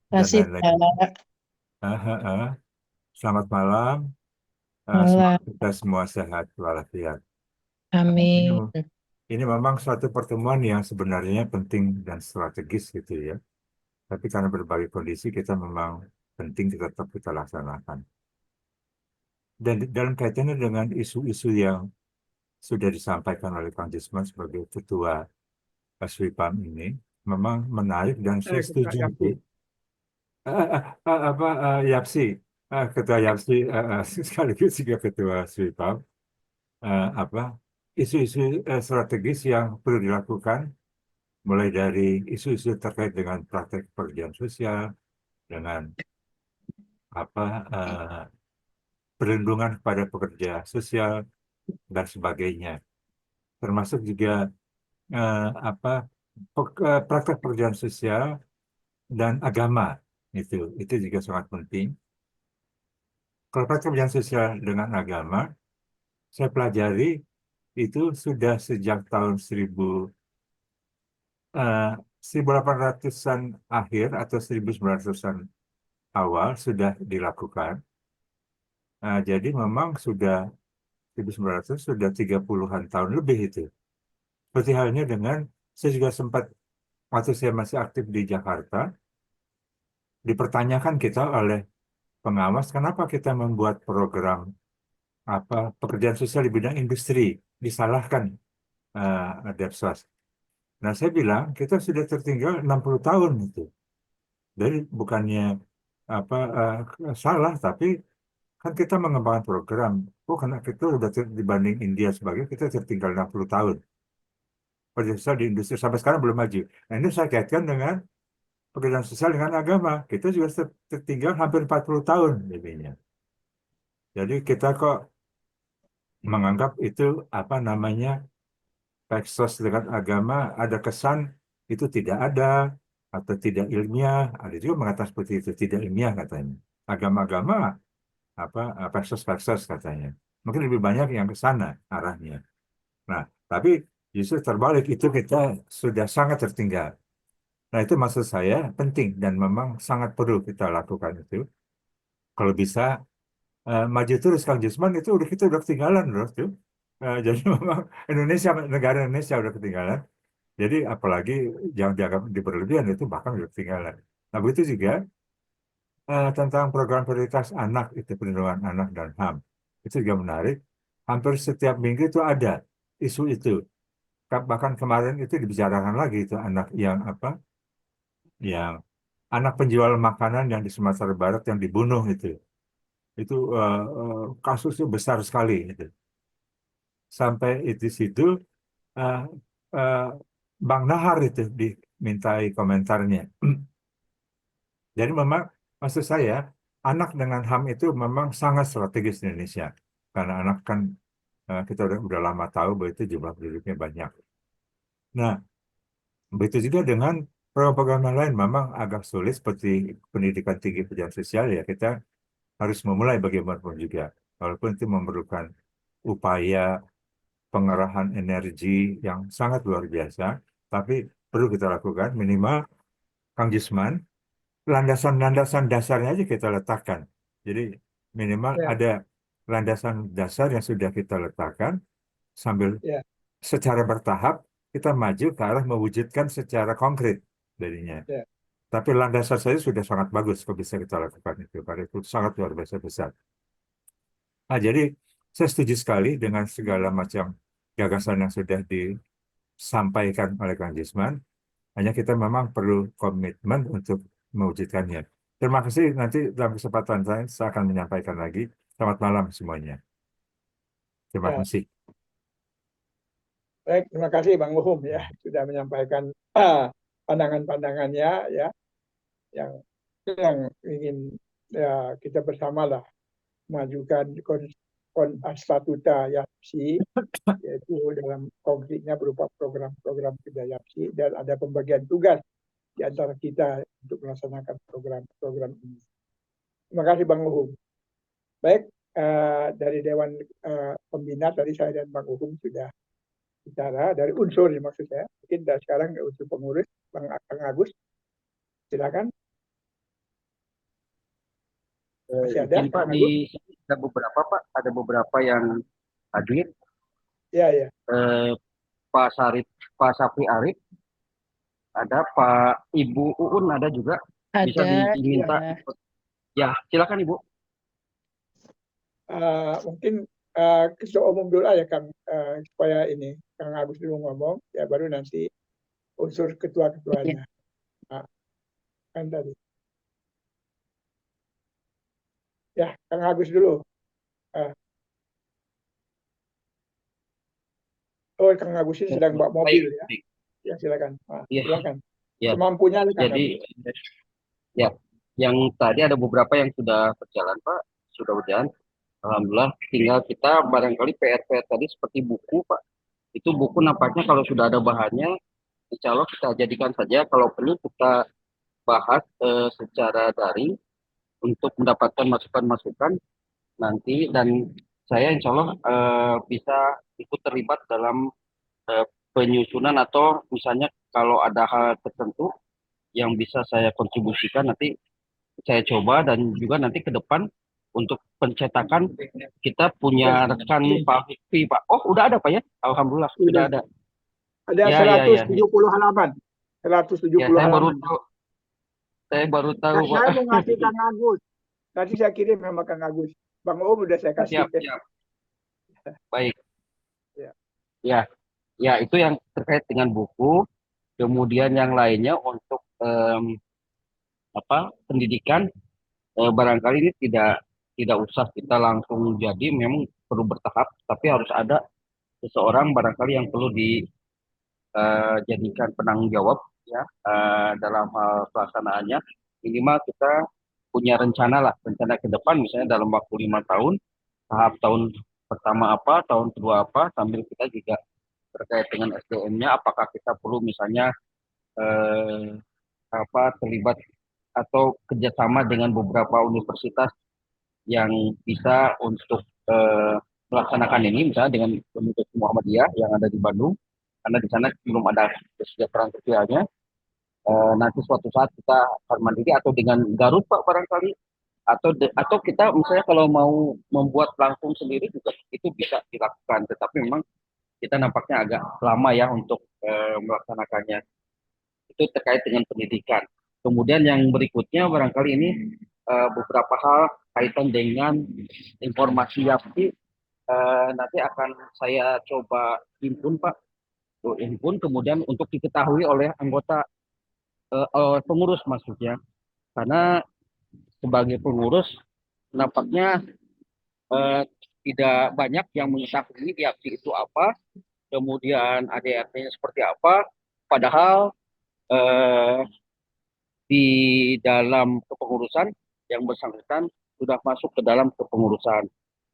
dan Kasih lain-lain. Pak. Eh, eh, eh. Selamat malam, Malam. semoga kita semua sehat walafiat. Ini, Amin. ini memang suatu pertemuan yang sebenarnya penting dan strategis gitu ya. Tapi karena berbagai kondisi kita memang penting tetap kita laksanakan. Dan dalam kaitannya dengan isu-isu yang sudah disampaikan oleh Kang Gisman sebagai ketua Swipam ini memang menarik dan saya Ketua setuju itu. YAPI. Yapsi, ketua Yapsi sekaligus juga ketua Swipam. Apa isu-isu strategis yang perlu dilakukan mulai dari isu-isu terkait dengan praktek pekerjaan sosial dengan apa perlindungan kepada pekerja sosial dan sebagainya termasuk juga apa praktek pekerjaan sosial dan agama itu juga sangat penting. Kalau praktek pekerjaan sosial dengan agama saya pelajari itu sudah sejak tahun 1800-an akhir atau 1900-an awal sudah dilakukan. Jadi memang sudah 1900 sudah 30-an tahun lebih itu. Seperti halnya dengan saya juga sempat waktu saya masih aktif di Jakarta dipertanyakan kita oleh pengawas kenapa kita membuat program pekerjaan sosial di bidang industri disalahkan Depsos. Nah, saya bilang kita sudah tertinggal 60 tahun itu. Jadi bukannya salah, tapi kan kita mengembangkan program. Oh, karena kita sudah dibanding India sebagai kita tertinggal 60 tahun. Pekerjaan sosial di industri sampai sekarang belum maju. Nah, ini saya kaitkan dengan pekerjaan sosial dengan agama. Kita juga tertinggal hampir 40 tahun jadinya. Jadi kita kok menganggap itu apa namanya Peksos dengan agama ada kesan itu tidak ada atau tidak ilmiah. Ada juga mengatakan seperti itu, tidak ilmiah katanya. Agama-agama Peksos katanya. Mungkin lebih banyak yang ke sana arahnya. Nah, tapi justru terbalik itu kita sudah sangat tertinggal. Nah, itu maksud saya penting dan memang sangat perlu kita lakukan itu. Kalau bisa maju terus Kang Jusman itu kita udah ketinggalan loh tuh. Jadi memang negara Indonesia udah ketinggalan. Jadi apalagi yang dianggap diberlebihan itu bahkan udah ketinggalan. Nah begitu juga tentang program prioritas anak itu perlindungan anak dan HAM itu juga menarik. Hampir setiap minggu itu ada isu itu. Bahkan kemarin itu dibicarakan lagi itu anak yang yang anak penjual makanan yang di Sumatera Barat yang dibunuh itu kasusnya besar sekali itu. Sampai itu situ uh, uh, Bang Nahar itu dimintai komentarnya. Jadi memang maksud saya anak dengan HAM itu memang sangat strategis di Indonesia karena anak kan kita udah lama tahu bahwa itu jumlah penduduknya banyak. Nah, begitu juga dengan program-program yang lain memang agak sulit seperti pendidikan tinggi pekerjaan sosial ya kita harus memulai bagaimanapun juga walaupun itu memerlukan upaya pengerahan energi yang sangat luar biasa, tapi perlu kita lakukan minimal Kang Jisman landasan-landasan dasarnya aja kita letakkan. Jadi minimal Ya, ada landasan dasar yang sudah kita letakkan sambil ya, secara bertahap kita maju ke arah mewujudkan secara konkret jadinya. ya, Tapi landasan saya sudah sangat bagus kalau bisa kita lakukan itu karena itu sangat luar biasa besar. Nah, jadi saya setuju sekali dengan segala macam gagasan yang sudah disampaikan oleh Kang Jisman. Hanya kita memang perlu komitmen untuk mewujudkannya. Terima kasih. Nanti dalam kesempatan saya akan menyampaikan lagi. Selamat malam semuanya. Terima ya. kasih. Baik, terima kasih Bang Muhum ya sudah menyampaikan pandangan-pandangannya ya yang ingin ya kita bersama lah memajukan statuta YAPSI yaitu dalam konkretnya berupa program-program kerja YAPSI dan ada pembagian tugas di antara kita untuk melaksanakan program-program ini. Terima kasih Bang Muhum. Baik, dari Dewan Pembina tadi saya dan Bang Uhung sudah bicara dari unsur maksud saya. Mungkin dari sekarang unsur pengurus Kang Agus, silakan. Masih ada Izin Pak, Kang Agus? ada beberapa Pak, ada beberapa yang hadir. Ya, ya. Pak Safi Arif, ada Pak Ibu Uun ada juga. Bisa Ada, diminta. iya. Ya, silakan Ibu. Mungkin ketua umum dulu ya Kang, supaya ini Kang Agus dulu ngomong, ya baru nanti unsur ketua-ketuanya. Kan tadi. Ya, Kang Agus dulu. Oh, Kang Agus ini sedang bawa mobil ya. Baik. Ya, silakan. Iya. Silakan. Ya. Semampunya Kang Jadi, Agus. ya, yang tadi ada beberapa yang sudah berjalan Pak, sudah berjalan. Alhamdulillah, tinggal kita barangkali PR-PR tadi seperti buku Pak. Itu buku nampaknya kalau sudah ada bahannya, insya Allah kita jadikan saja. Kalau perlu kita bahas secara daring untuk mendapatkan masukan-masukan nanti, dan saya insya Allah bisa ikut terlibat dalam penyusunan, atau misalnya kalau ada hal tertentu yang bisa saya kontribusikan nanti saya coba. Dan juga nanti ke depan untuk pencetakan kita punya rekan Pak Fikri Pak. Oh, udah ada Pak ya? Alhamdulillah sudah ada. Ada Ya, 170 halaman. 170 Ya, saya baru halaman. tahu. Saya baru tahu Pak. Saya mau ngasih Kang Agus. Nanti saya kirim sama Kang Agus. Bang Om udah saya kasih. Siap. Baik. Ya. Ya, itu yang terkait dengan buku. Kemudian yang lainnya untuk pendidikan, barangkali ini tidak usah kita langsung jadi, memang perlu bertahap, tapi harus ada seseorang barangkali yang perlu dijadikan penanggung jawab ya dalam hal pelaksanaannya. Minimal kita punya rencana ke depan, misalnya dalam waktu 5 tahun, tahap tahun pertama apa, tahun kedua apa, sambil kita juga terkait dengan SDM-nya, apakah kita perlu misalnya terlibat atau kerjasama dengan beberapa universitas yang bisa untuk melaksanakan ini, misalnya dengan Universitas Muhammadiyah yang ada di Bandung, karena di sana belum ada kesejahteraan sosialnya. Nanti suatu saat kita akan mandiri, atau dengan Garut Pak barangkali, atau kita misalnya kalau mau membuat langsung sendiri juga itu bisa dilakukan, tetapi memang kita nampaknya agak lama ya untuk melaksanakannya. Itu terkait dengan pendidikan. Kemudian yang berikutnya barangkali ini beberapa hal kaitan dengan informasi YAPI, nanti akan saya coba himpun Pak, kemudian untuk diketahui oleh anggota pengurus maksudnya, karena sebagai pengurus nampaknya tidak banyak yang mengetahui YAPI itu apa, kemudian ADRT-nya seperti apa, padahal di dalam kepengurusan yang bersangkutan sudah masuk ke dalam kepengurusan.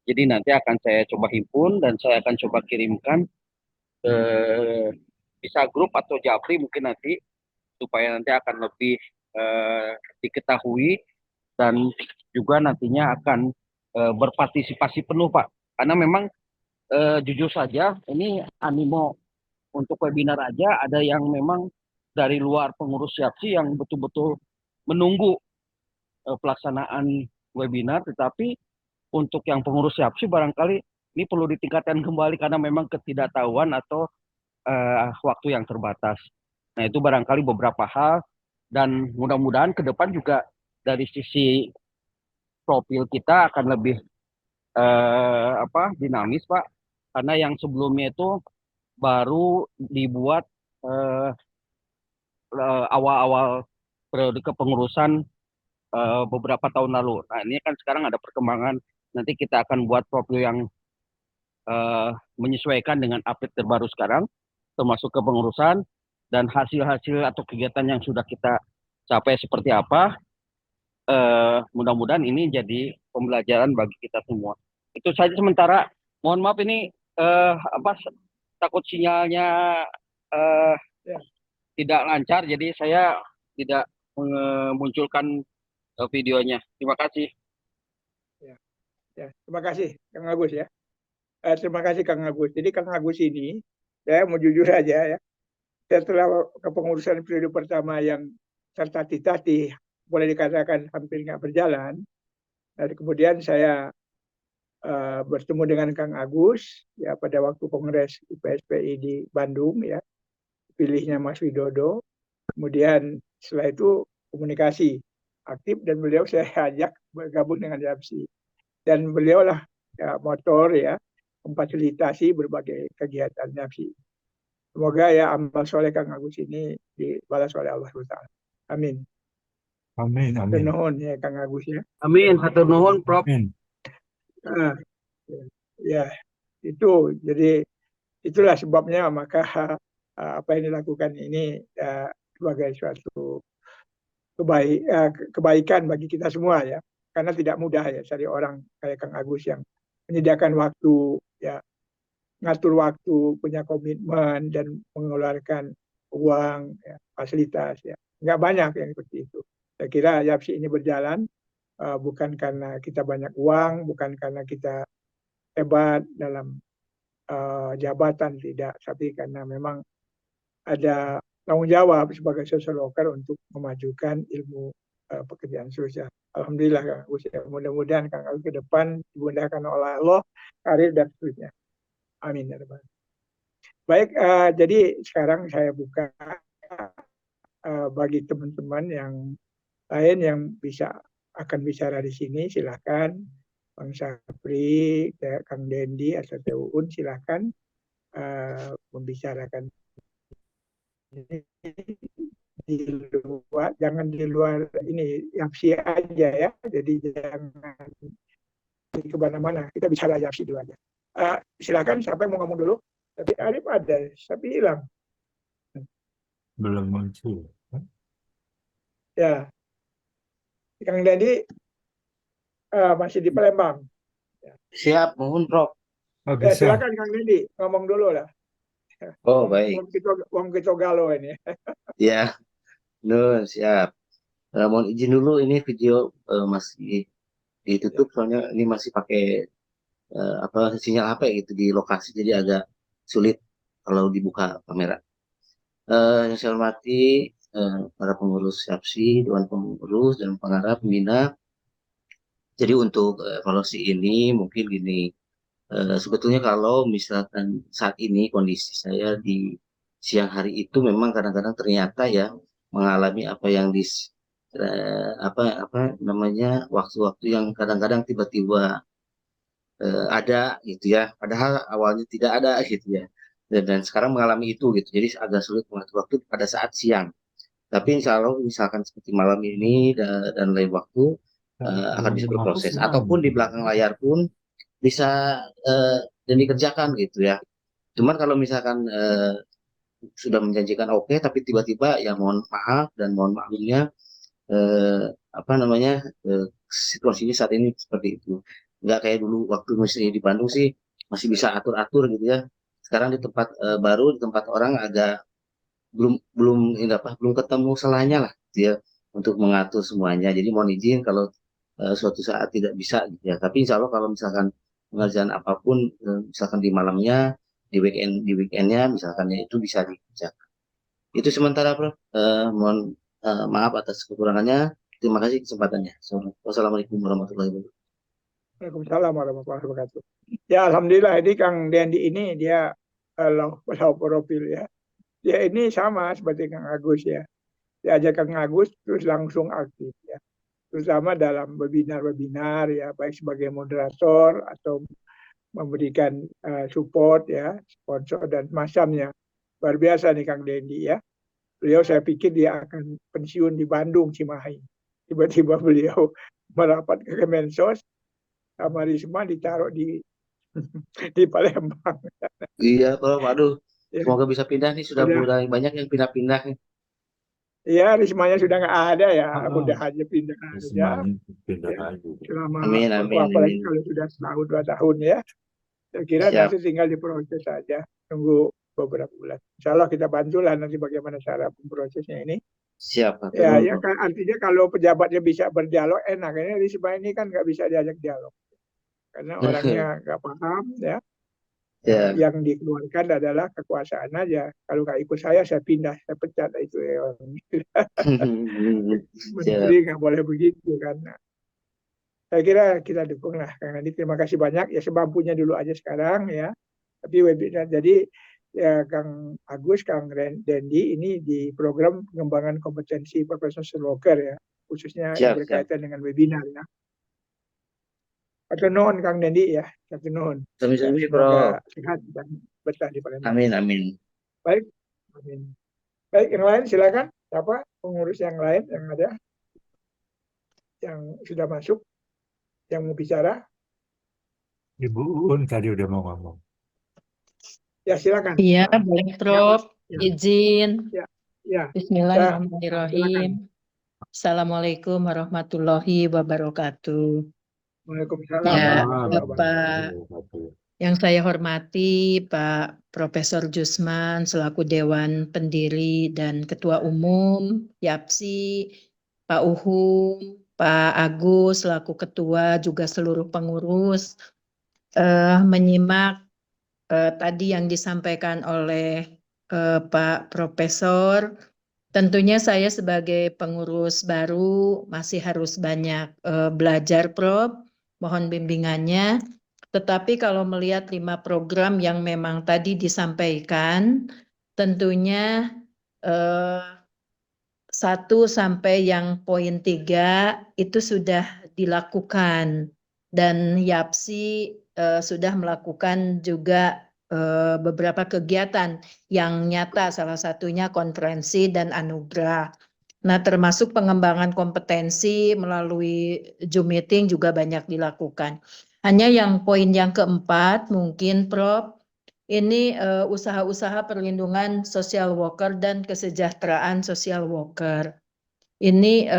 Jadi nanti akan saya coba himpun dan saya akan coba kirimkan ke bisa grup atau Japri mungkin nanti, supaya nanti akan lebih diketahui, dan juga nantinya akan berpartisipasi penuh Pak. Karena memang jujur saja ini animo untuk webinar aja ada yang memang dari luar pengurus YAPSI yang betul-betul menunggu pelaksanaan webinar, tetapi untuk yang pengurus YAPSI barangkali ini perlu ditingkatkan kembali karena memang ketidaktahuan atau waktu yang terbatas. Nah, itu barangkali beberapa hal, dan mudah-mudahan ke depan juga dari sisi profil kita akan lebih dinamis Pak, karena yang sebelumnya itu baru dibuat awal-awal periode kepengurusan beberapa tahun lalu. Nah, ini kan sekarang ada perkembangan, nanti kita akan buat profil yang menyesuaikan dengan update terbaru sekarang, termasuk kepengurusan dan hasil-hasil atau kegiatan yang sudah kita capai seperti apa. Mudah-mudahan ini jadi pembelajaran bagi kita semua. Itu saja sementara. Mohon maaf ini takut sinyalnya tidak lancar, jadi saya tidak memunculkan videonya. Terima kasih. Ya, terima kasih Kang Agus ya. Terima kasih Kang Agus. Jadi Kang Agus ini, saya mau jujur aja ya, setelah kepengurusan periode pertama yang tertatih-tatih, boleh dikatakan hampir nggak berjalan, dan kemudian saya bertemu dengan Kang Agus ya pada waktu Kongres IPSPI di Bandung ya, pilihnya Mas Widodo. Kemudian setelah itu komunikasi aktif dan beliau saya ajak bergabung dengan YAPSI. Dan beliau lah ya, motor ya memfasilitasi berbagai kegiatan YAPSI. Semoga ya amal soleh Kang Agus ini dibalas oleh Allah SWT. Amin. Amin, amin. Nuhun ya Kang Agus ya. Amin, hatur nuhun Prof. Amin. Nah, ya itu jadi itulah sebabnya maka apa yang dilakukan ini sebagai suatu kebaikan bagi kita semua ya, karena tidak mudah ya cari orang kayak Kang Agus yang menyediakan waktu ya, ngatur waktu, punya komitmen dan mengeluarkan uang ya, fasilitas ya, nggak banyak yang seperti itu. Saya kira YAPSI ini berjalan bukan karena kita banyak uang, bukan karena kita hebat dalam jabatan, tidak, tapi karena memang ada tanggung jawab sebagai social worker untuk memajukan ilmu pekerjaan sosial. Alhamdulillah Kang Agus ya. Mudah-mudahan Kang Agus ke depan dimudahkan oleh Allah karir dan seterusnya. Amin ya rabbal. Baik, jadi sekarang saya buka bagi teman-teman yang lain yang akan bicara di sini, silakan. Bang Sapri, Kang Dendi atau Teun silakan membicarakan di luar, jangan di luar ini YAPSI aja ya, jadi jangan di kemana-mana, kita bicara YAPSI dulu aja. Silakan, siapa yang mau ngomong dulu? Tapi Arif ada, tapi hilang. Belum muncul. Ya, Kang Dendi masih di Palembang. Siap, mohon Prof. Oh, Ya, bisa. silakan Kang Dendi ngomong dulu lah. Oh baik, Wong kita galau ini. ya, Nur siap. Mohon izin dulu ini video masih ditutup soalnya ini masih pakai sinyal HP gitu di lokasi jadi agak sulit kalau dibuka kamera. Yang saya hormati para pengurus YAPSI, Dewan Pengurus dan pengarah pembina. Jadi untuk evaluasi ini mungkin gini. Sebetulnya kalau misalkan saat ini kondisi saya di siang hari itu memang kadang-kadang ternyata ya mengalami apa yang namanya waktu-waktu yang kadang-kadang tiba-tiba ada gitu ya, padahal awalnya tidak ada gitu ya, dan sekarang mengalami itu gitu, jadi agak sulit mengatur waktu pada saat siang. Tapi insya Allah misalkan seperti malam ini dan lain waktu akan bisa berproses, ataupun di belakang layar pun bisa dan dikerjakan gitu ya. Cuman kalau misalkan sudah menjanjikan oke, tapi tiba-tiba ya mohon maaf dan mohon maklumnya situasinya saat ini seperti itu. Nggak kayak dulu waktu masih di Bandung sih masih bisa atur-atur gitu ya. Sekarang di tempat baru, di tempat orang agak belum ketemu salahnya lah gitu ya untuk mengatur semuanya. Jadi mohon izin kalau suatu saat tidak bisa gitu ya. Tapi insya Allah kalau misalkan pengerjaan apapun misalkan di malamnya, di weekendnya misalkan ya itu bisa dikerjakan. Itu sementara Prof. Mohon maaf atas kekurangannya. Terima kasih kesempatannya. Wassalamualaikum warahmatullahi wabarakatuh. Waalaikumsalam warahmatullahi wabarakatuh. Ya alhamdulillah ini Kang Dendi ini dia low profil ya. Ya ini sama seperti Kang Agus ya. Diajak Kang Agus terus langsung aktif ya. Terutama dalam webinar-webinar ya, baik sebagai moderator atau memberikan support ya, sponsor dan macamnya. Luar biasa nih Kang Dendi ya. Beliau saya pikir dia akan pensiun di Bandung, Cimahi. Tiba-tiba beliau merapat ke Kemensos, sama Risma ditaruh di Palembang. Iya Prof. Aduh, Ya, semoga bisa pindah nih. Sudah mulai banyak yang pindah-pindah nih. ya Rismanya sudah nggak ada ya, mudah aja pindah aja. Pindah Ya. aja. Selama Amin, apalagi amin. kalau sudah setahun 2 tahun ya. Saya kira Siap. nanti tinggal diproses saja, tunggu beberapa bulan. Insya Allah kita bantulah nanti bagaimana cara prosesnya ini. Siap. Ya kan artinya kalau pejabatnya bisa berdialog enak. Ini Risma ini kan nggak bisa diajak dialog. karena orangnya nggak paham ya. Ya. Yang dikeluarkan adalah kekuasaan aja. Kalau nggak ikut saya pindah, saya pecat itu ya. Menteri nggak boleh begitu kan. Nah, saya kira kita dukung lah Kang Nandi. Terima kasih banyak ya, sebampunya dulu aja sekarang ya. Tapi webinar jadi ya Kang Agus, Kang Dendi ini di program pengembangan kompetensi profesional social worker ya, khususnya yang Siap, siap. berkaitan dengan webinar ya. Satu nuhun Kang Dendi ya, satu nuhun. Ya, Sami-sami, semoga Prof. sehat dan betah di Palembang. Amin, amin. Baik, amin. Baik, yang lain silakan. Siapa pengurus yang lain yang ada, yang sudah masuk, yang mau bicara? Ibu Un tadi udah mau ngomong. Ya silakan. Iya, boleh Prof. Ya, Izin. ya, ya. Bismillahirrahmanirrahim. Assalamualaikum warahmatullahi wabarakatuh. Waalaikumsalam Ya, warahmatullahi wabarakatuh. Bapak yang saya hormati Pak Profesor Jusman selaku Dewan Pendiri dan Ketua Umum YAPSI, Pak Uhum, Pak Agus selaku Ketua, juga seluruh pengurus, menyimak tadi yang disampaikan oleh Pak Profesor. Tentunya saya sebagai pengurus baru masih harus banyak belajar, Prof. Mohon bimbingannya. Tetapi kalau melihat 5 program yang memang tadi disampaikan, tentunya 1 sampai yang poin 3 itu sudah dilakukan. Dan YAPSI sudah melakukan juga beberapa kegiatan yang nyata, salah satunya konferensi dan anugerah. Nah, termasuk pengembangan kompetensi melalui Zoom meeting juga banyak dilakukan. Hanya yang poin yang keempat mungkin Prof, ini usaha-usaha perlindungan social worker dan kesejahteraan social worker. Ini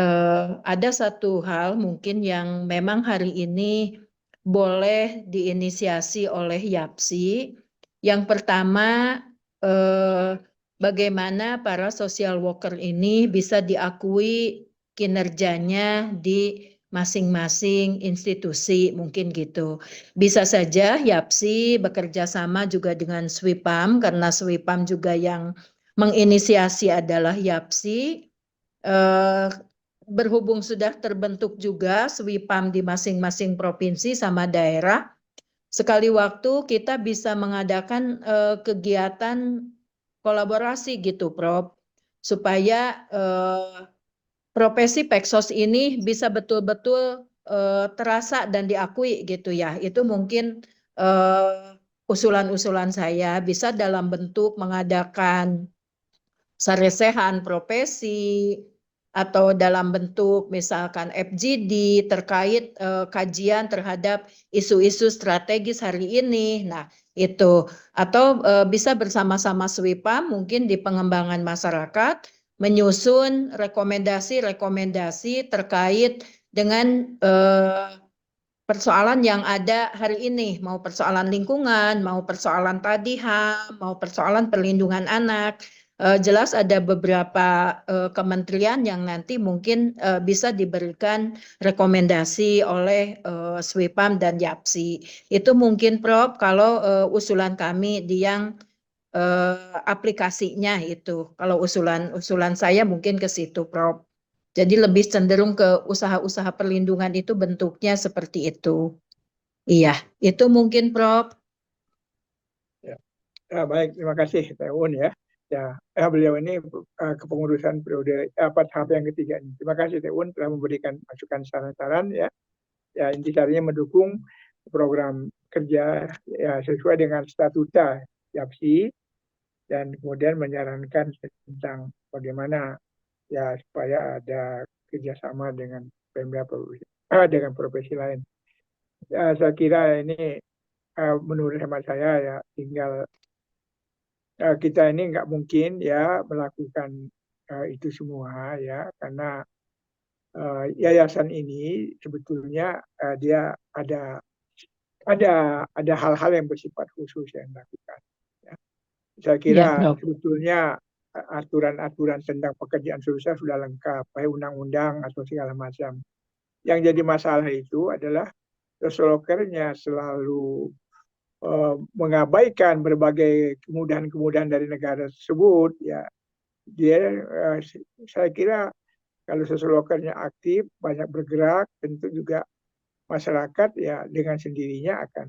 ada satu hal mungkin yang memang hari ini boleh diinisiasi oleh YAPSI. Yang pertama, bagaimana para social worker ini bisa diakui kinerjanya di masing-masing institusi, mungkin gitu. Bisa saja YAPSI bekerja sama juga dengan SWIPAM, karena SWIPAM juga yang menginisiasi adalah YAPSI. Berhubung sudah terbentuk juga SWIPAM di masing-masing provinsi sama daerah, sekali waktu kita bisa mengadakan kegiatan kolaborasi gitu, Prof, supaya profesi Peksos ini bisa betul-betul terasa dan diakui gitu ya. Itu mungkin usulan-usulan saya bisa dalam bentuk mengadakan saresehan profesi atau dalam bentuk misalkan FGD terkait kajian terhadap isu-isu strategis hari ini. Nah, itu atau bisa bersama-sama SWIPAM mungkin di pengembangan masyarakat menyusun rekomendasi-rekomendasi terkait dengan persoalan yang ada hari ini, mau persoalan lingkungan, mau persoalan tadi HAM, mau persoalan perlindungan anak. Jelas ada beberapa kementerian yang nanti mungkin bisa diberikan rekomendasi oleh SWIPAM dan YAPSI. Itu mungkin Prof, kalau usulan kami di yang aplikasinya itu. Kalau usulan saya mungkin ke situ Prof. Jadi lebih cenderung ke usaha-usaha perlindungan itu bentuknya seperti itu. Iya, itu mungkin Prof. Ya, baik, terima kasih Teun ya. Ya, beliau ini kepengurusan periode tahap yang ketiga ini. Terima kasih Teun telah memberikan masukan saran-saran ya. Ya, intisarinya mendukung program kerja ya sesuai dengan statuta YAPSI dan kemudian menyarankan tentang bagaimana ya supaya ada kerjasama dengan Pemda dengan profesi lain. Ya, saya kira ini menurut hemat saya ya tinggal kita ini nggak mungkin ya melakukan itu semua ya karena yayasan ini sebetulnya dia ada hal-hal yang bersifat khusus yang dilakukan. Ya. Saya kira sebetulnya aturan-aturan tentang pekerjaan sosial sudah lengkap, baik undang-undang atau segala macam. Yang jadi masalah itu adalah social worker-nya selalu mengabaikan berbagai kemudahan-kemudahan dari negara tersebut, ya dia saya kira kalau social worker-nya aktif, banyak bergerak, tentu juga masyarakat ya dengan sendirinya akan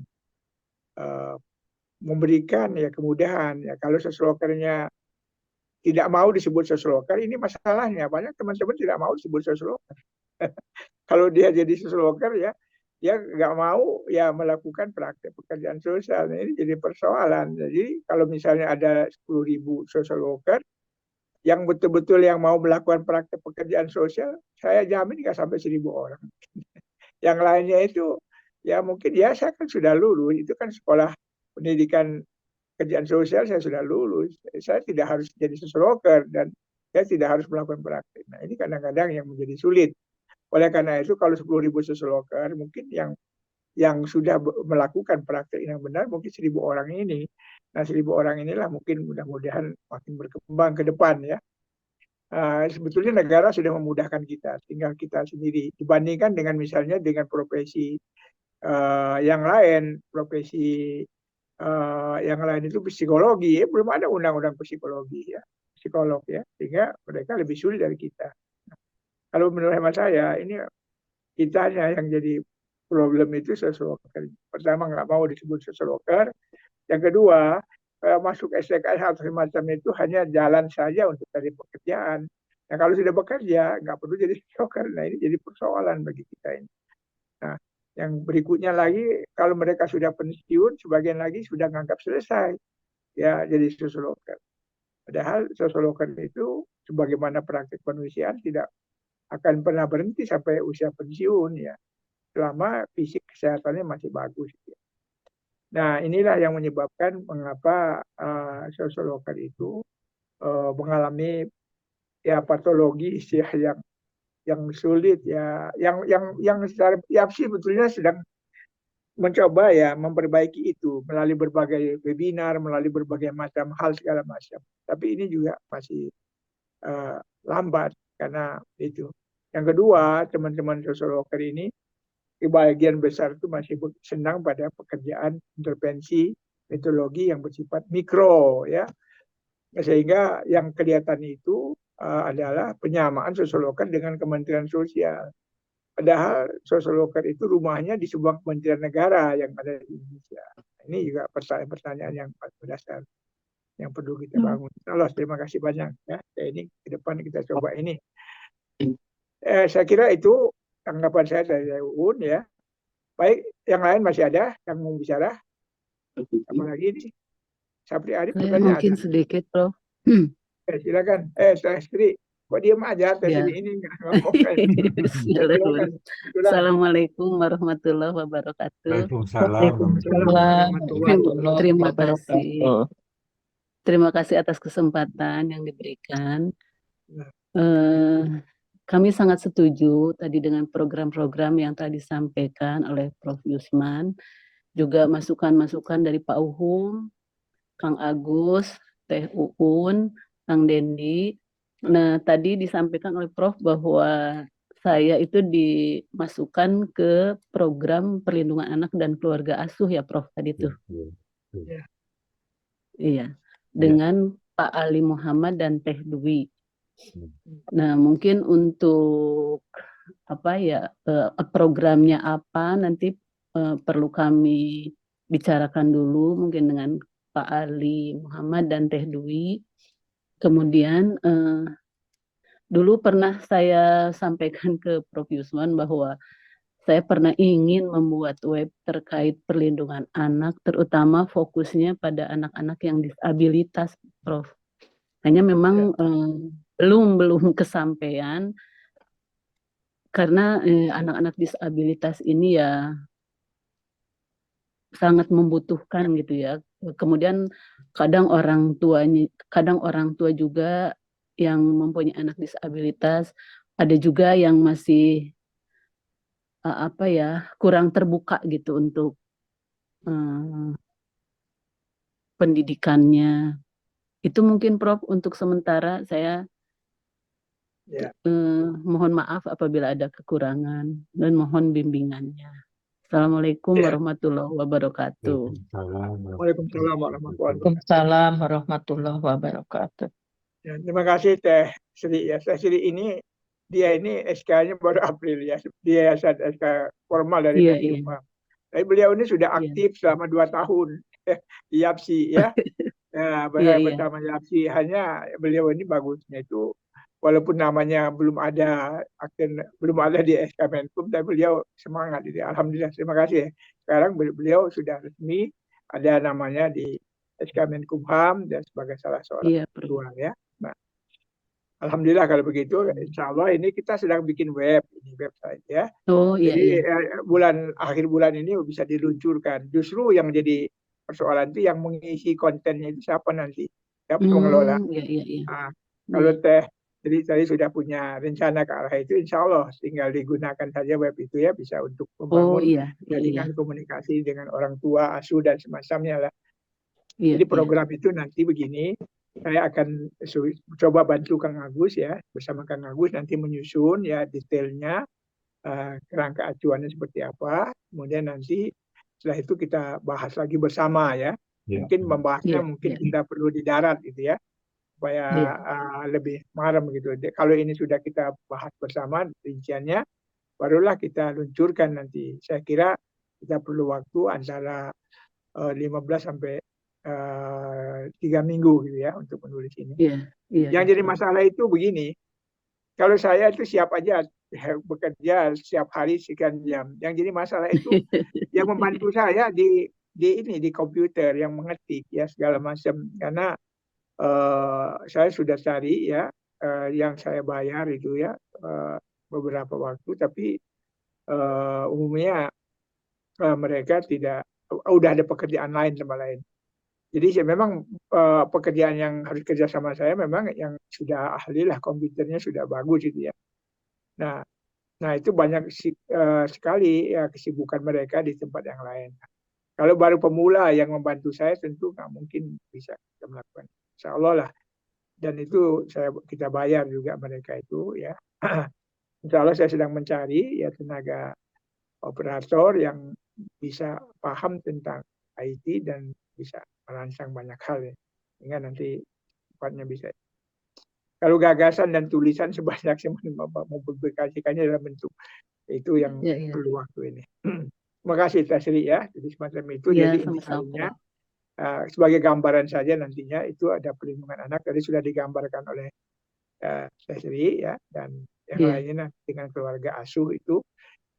memberikan ya kemudahan. Ya kalau social worker-nya tidak mau disebut social worker, ini masalahnya. Banyak teman-teman tidak mau disebut social worker. Kalau dia jadi social worker ya, dia nggak mau ya melakukan praktek pekerjaan sosial. Nah, ini jadi persoalan. Jadi kalau misalnya ada 10.000 social worker yang betul-betul yang mau melakukan praktek pekerjaan sosial, saya jamin nggak sampai 1.000 orang. Yang lainnya itu ya mungkin ya saya kan sudah lulus, itu kan sekolah pendidikan kerjaan sosial saya sudah lulus. Saya tidak harus jadi social worker dan saya tidak harus melakukan praktek. Nah ini kadang-kadang yang menjadi sulit. Oleh karena itu kalau 10.000 social worker mungkin yang sudah melakukan praktek yang benar mungkin 1.000 orang ini. Nah 1.000 orang inilah mungkin mudah-mudahan makin berkembang ke depan ya. Sebetulnya negara sudah memudahkan kita, tinggal kita sendiri dibandingkan dengan misalnya dengan profesi yang lain, profesi yang lain itu psikologi, ya belum ada undang-undang psikologi ya, psikolog ya, sehingga mereka lebih sulit dari kita. Kalau menurut hemat saya ini kitanya yang jadi problem itu social worker. Pertama nggak mau disebut social worker, yang kedua masuk STKS atau semacam itu hanya jalan saja untuk cari pekerjaan. Nah kalau sudah bekerja nggak perlu jadi social worker. Nah ini jadi persoalan bagi kita ini. Nah yang berikutnya lagi kalau mereka sudah pensiun, sebagian lagi sudah menganggap selesai ya jadi social worker. Padahal social worker itu sebagaimana praktik kemanusiaan tidak akan pernah berhenti sampai usia pensiun ya, selama fisik kesehatannya masih bagus. Ya. Nah inilah yang menyebabkan mengapa social worker itu mengalami ya patologis ya yang sulit ya, yang secara ya sih sebetulnya sedang mencoba ya memperbaiki itu melalui berbagai webinar, melalui berbagai macam hal segala macam. Tapi ini juga masih lambat karena itu. Yang kedua, teman-teman social worker ini bagian besar itu masih senang pada pekerjaan intervensi metodologi yang bersifat mikro ya. Sehingga yang kelihatan itu adalah penyamaan social worker dengan Kementerian Sosial. Padahal social worker itu rumahnya di sebuah kementerian negara yang ada di Indonesia. Ini juga pertanyaan yang berdasar yang perlu kita bangun. Allah, terima kasih banyak ya. Ini ke depan kita coba ini. Saya kira itu tanggapan saya dari UUN ya. Baik, yang lain masih ada yang mau bicara? Apa lagi ini? Sapri Arif katanya mungkin ada. sedikit, Prof. Silakan. Sapri, kok diem aja tadi Ya. ini nggak ngomong kan? Silakan. Assalamualaikum warahmatullahi wabarakatuh. Waalaikumsalam. Terima kasih. Terima kasih atas kesempatan yang diberikan. Kami sangat setuju tadi dengan program-program yang tadi disampaikan oleh Prof. Yusman, juga masukan-masukan dari Pak Uhum, Kang Agus, Teh Uun, Kang Dendi. Nah, tadi disampaikan oleh Prof bahwa saya itu dimasukkan ke program perlindungan anak dan keluarga asuh ya Prof tadi itu. Iya, dengan Pak Ali Muhammad dan Teh Dwi. Nah, mungkin untuk apa ya programnya apa nanti perlu kami bicarakan dulu mungkin dengan Pak Ali Muhammad dan Teh Dwi. Kemudian dulu pernah saya sampaikan ke Prof. Yusman bahwa saya pernah ingin membuat web terkait perlindungan anak, terutama fokusnya pada anak-anak yang disabilitas, Prof. Hanya memang belum kesampaian karena anak-anak disabilitas ini ya sangat membutuhkan gitu ya. Kemudian kadang orang tua juga yang mempunyai anak disabilitas, ada juga yang masih kurang terbuka gitu untuk pendidikannya. Itu mungkin Prof untuk sementara saya mohon maaf apabila ada kekurangan dan mohon bimbingannya. Assalamualaikum Iya. warahmatullahi wabarakatuh. Waalaikumsalam warahmatullahi wabarakatuh. Waalaikumsalam warahmatullahi wabarakatuh. Ya, terima kasih Teh Sri ya. Teh Sri ini dia ini SK-nya baru April ya. Dia SK formal dari Iya, iya. Menkumham. Tapi beliau ini sudah Iya. aktif selama 2 tahun di YAPSI ya. Ya, Iya, iya. bersama YAPSI. Hanya beliau ini bagusnya itu walaupun namanya belum ada di SK Menkum, tapi beliau semangat ini. Alhamdulillah, terima kasih ya. Sekarang beliau sudah resmi ada namanya di SK Menkumham dan sebagai salah seorang Iya, Prof. ketua ya. Nah, alhamdulillah kalau begitu, insya Allah ini kita sedang bikin website ya. Oh, iya, Jadi iya. akhir bulan ini bisa diluncurkan. Justru yang jadi persoalan itu yang mengisi kontennya itu siapa nanti? Siapa pengelola? Iya, iya, iya. Nah, kalau Iya. jadi tadi sudah punya rencana ke arah itu, insya Allah tinggal digunakan saja web itu ya, bisa untuk Oh, membangun iya, iya, iya. jaringan komunikasi dengan orang tua, asuh dan semacamnya lah. Iya, Jadi iya. program itu nanti begini, saya akan coba bantu Kang Agus ya, bersama Kang Agus nanti menyusun ya detailnya, kerangka acuannya seperti apa, kemudian nanti setelah itu kita bahas lagi bersama ya. Ya. Mungkin membahasnya Iya, mungkin iya. kita perlu di darat gitu ya, supaya Iya. lebih marem gitu. Kalau ini sudah kita bahas bersama rinciannya, barulah kita luncurkan nanti. Saya kira kita perlu waktu antara 15 sampai 3 minggu gitu ya untuk menulis ini. Iya, iya. Yang jadi masalah itu begini, kalau saya itu siap aja bekerja setiap hari sekian jam. Yang jadi masalah itu yang membantu saya di komputer yang mengetik ya segala macam, karena saya sudah cari ya yang saya bayar itu ya beberapa waktu, tapi umumnya mereka tidak udah ada pekerjaan lain tempat lain. Jadi memang pekerjaan yang harus kerja sama saya memang yang sudah ahli lah, komputernya sudah bagus gitu ya. Nah itu banyak sekali ya kesibukan mereka di tempat yang lain. Kalau baru pemula yang membantu saya tentu nggak mungkin bisa kita melakukan. Insya Allah lah. Dan itu kita bayar juga mereka itu ya. Insya Allah saya sedang mencari ya tenaga operator yang bisa paham tentang IT dan bisa merancang banyak hal ya. Sehingga nanti tempatnya bisa. Kalau gagasan dan tulisan sebanyak mempublikasikannya dalam bentuk itu yang Iya, iya. perlu waktu ini. Terima kasih Tasri ya. Jadi semacam itu. Iya, Jadi sama-sama, intinya sebagai gambaran saja nantinya itu ada perlindungan anak. Tadi sudah digambarkan oleh Tasri ya, dan yang Iya. lainnya dengan keluarga asuh itu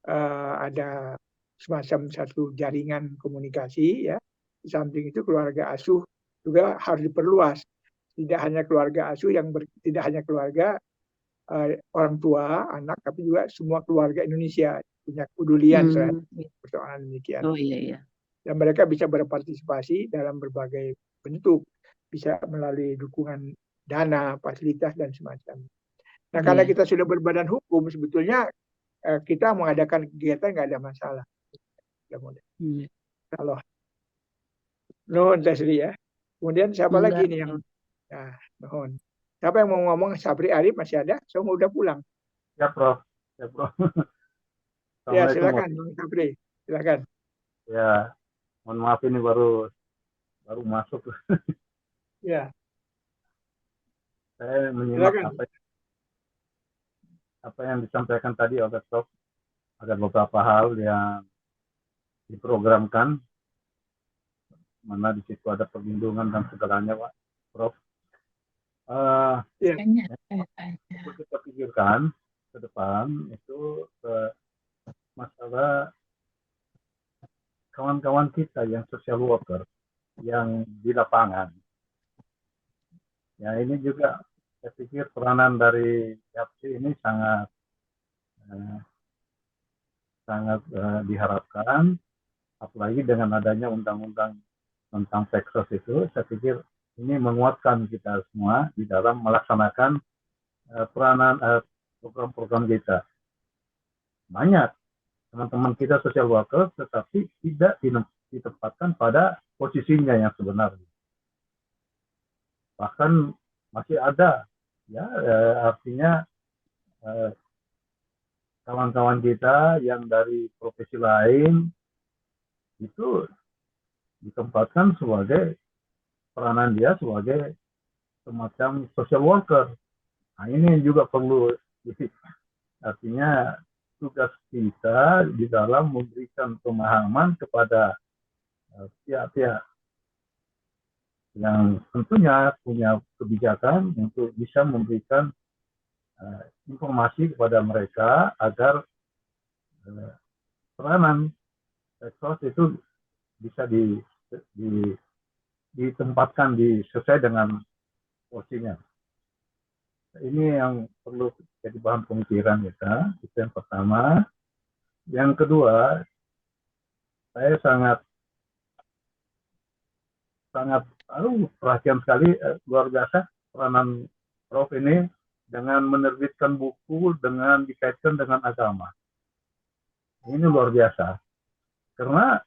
ada semacam satu jaringan komunikasi ya. Di samping itu keluarga asuh juga harus diperluas. Tidak hanya keluarga asuh tidak hanya keluarga orang tua, anak, tapi juga semua keluarga Indonesia punya kepedulian terhadap persoalan demikian. Oh, iya, iya. Dan mereka bisa berpartisipasi dalam berbagai bentuk, bisa melalui dukungan dana, fasilitas dan semacam. Nah, karena kita sudah berbadan hukum, sebetulnya kita mengadakan kegiatan nggak ada masalah. Kalau nuhun Tasri ya. Kemudian siapa lagi nih yang nuhun? Siapa yang mau ngomong? Sabri Arif masih ada? Saya mau udah pulang. Ya, Prof. Ya, Prof. Ya, silakan Bang Sabri. Silakan. Ya, mohon maaf ini baru masuk. Ya. Saya menyimak apa yang disampaikan tadi oleh Prof. Ada beberapa hal yang diprogramkan, mana di situ ada perlindungan dan segalanya, Pak, Prof. Kita pikirkan ke depan itu masalah kawan-kawan kita yang social worker yang di lapangan. Ya, ini juga saya pikir peranan dari YAPSI ini sangat diharapkan, apalagi dengan adanya undang-undang tentang Peksos itu, saya pikir ini menguatkan kita semua di dalam melaksanakan peranan program-program kita. Banyak teman-teman kita social worker tetapi tidak ditempatkan pada posisinya yang sebenarnya. Bahkan masih ada ya artinya kawan-kawan kita yang dari profesi lain itu ditempatkan sebagai peranan dia sebagai semacam social worker. Nah, ini juga perlu artinya tugas kita di dalam memberikan pemahaman kepada pihak-pihak yang tentunya punya kebijakan untuk bisa memberikan informasi kepada mereka agar peranan seksos itu bisa ditempatkan sesuai dengan porsinya. Ini yang perlu jadi bahan pemikiran kita. Itu yang pertama. Yang kedua, saya sangat perhatian sekali, luar biasa peranan Prof ini dengan menerbitkan buku dengan dikaitkan dengan agama. Ini luar biasa. Karena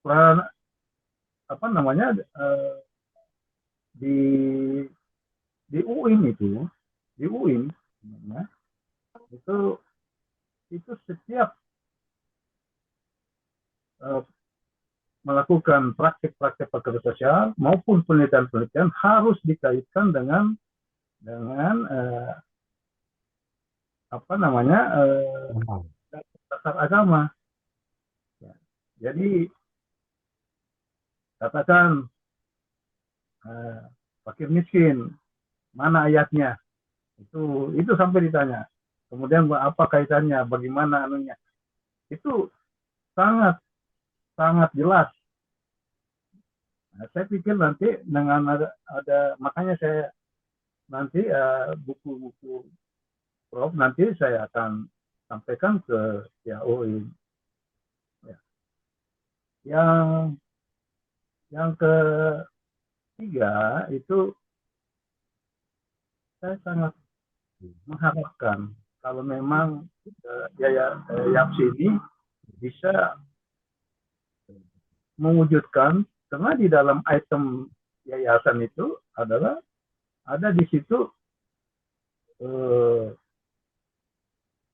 peran di UIN itu setiap melakukan praktik-praktik pekerja sosial maupun penelitian-penelitian harus dikaitkan dengan dasar agama. Jadi katakan fakir miskin, mana ayatnya? Itu sampai ditanya. Kemudian apa kaitannya? Bagaimana anunya? Itu sangat jelas. Nah, saya pikir nanti dengan ada makanya saya nanti buku-buku Prof nanti saya akan sampaikan ke UIN. Ya. Yang ketiga itu saya sangat mengharapkan kalau memang YAPS ini bisa mewujudkan, karena di dalam item yayasan itu adalah ada di situ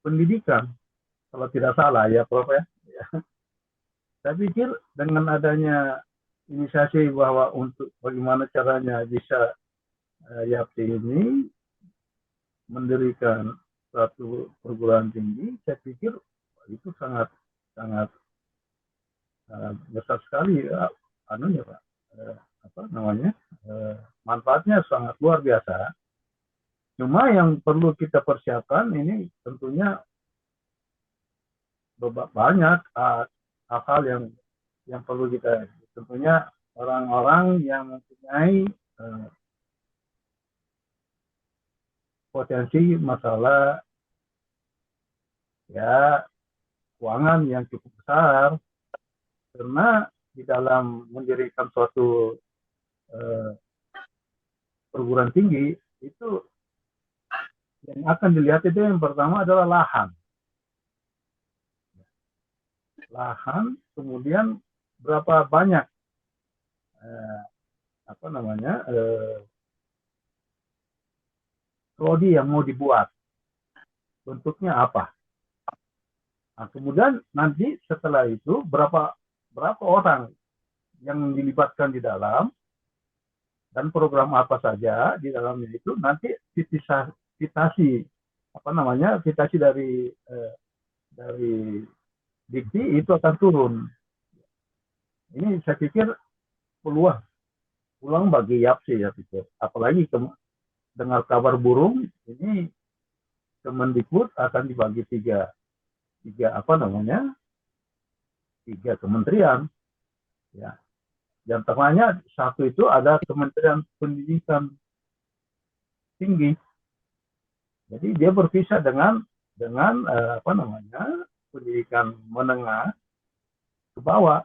pendidikan, kalau tidak salah ya Prof ya. Saya pikir dengan adanya inisiasi bahwa untuk bagaimana caranya bisa YAPS ini mendirikan suatu perguruan tinggi, saya pikir itu sangat besar sekali Pak, manfaatnya sangat luar biasa. Cuma yang perlu kita persiapkan ini tentunya banyak hal yang perlu kita, tentunya orang-orang yang mempunyai potensi masalah keuangan yang cukup besar, karena di dalam mendirikan suatu perguruan tinggi itu yang akan dilihat itu yang pertama adalah lahan, kemudian berapa banyak prodi yang mau dibuat, bentuknya apa. Nah, kemudian nanti setelah itu berapa orang yang dilibatkan di dalam dan program apa saja di dalamnya itu nanti citasi dari dikti itu akan turun. Ini saya pikir peluang bagi YAPS ya pikir. Apalagi dengar kabar burung ini Kemendikbud akan dibagi tiga kementerian. Ya. Yang tengahnya satu itu ada Kementerian Pendidikan Tinggi. Jadi dia berpisah dengan pendidikan menengah ke bawah.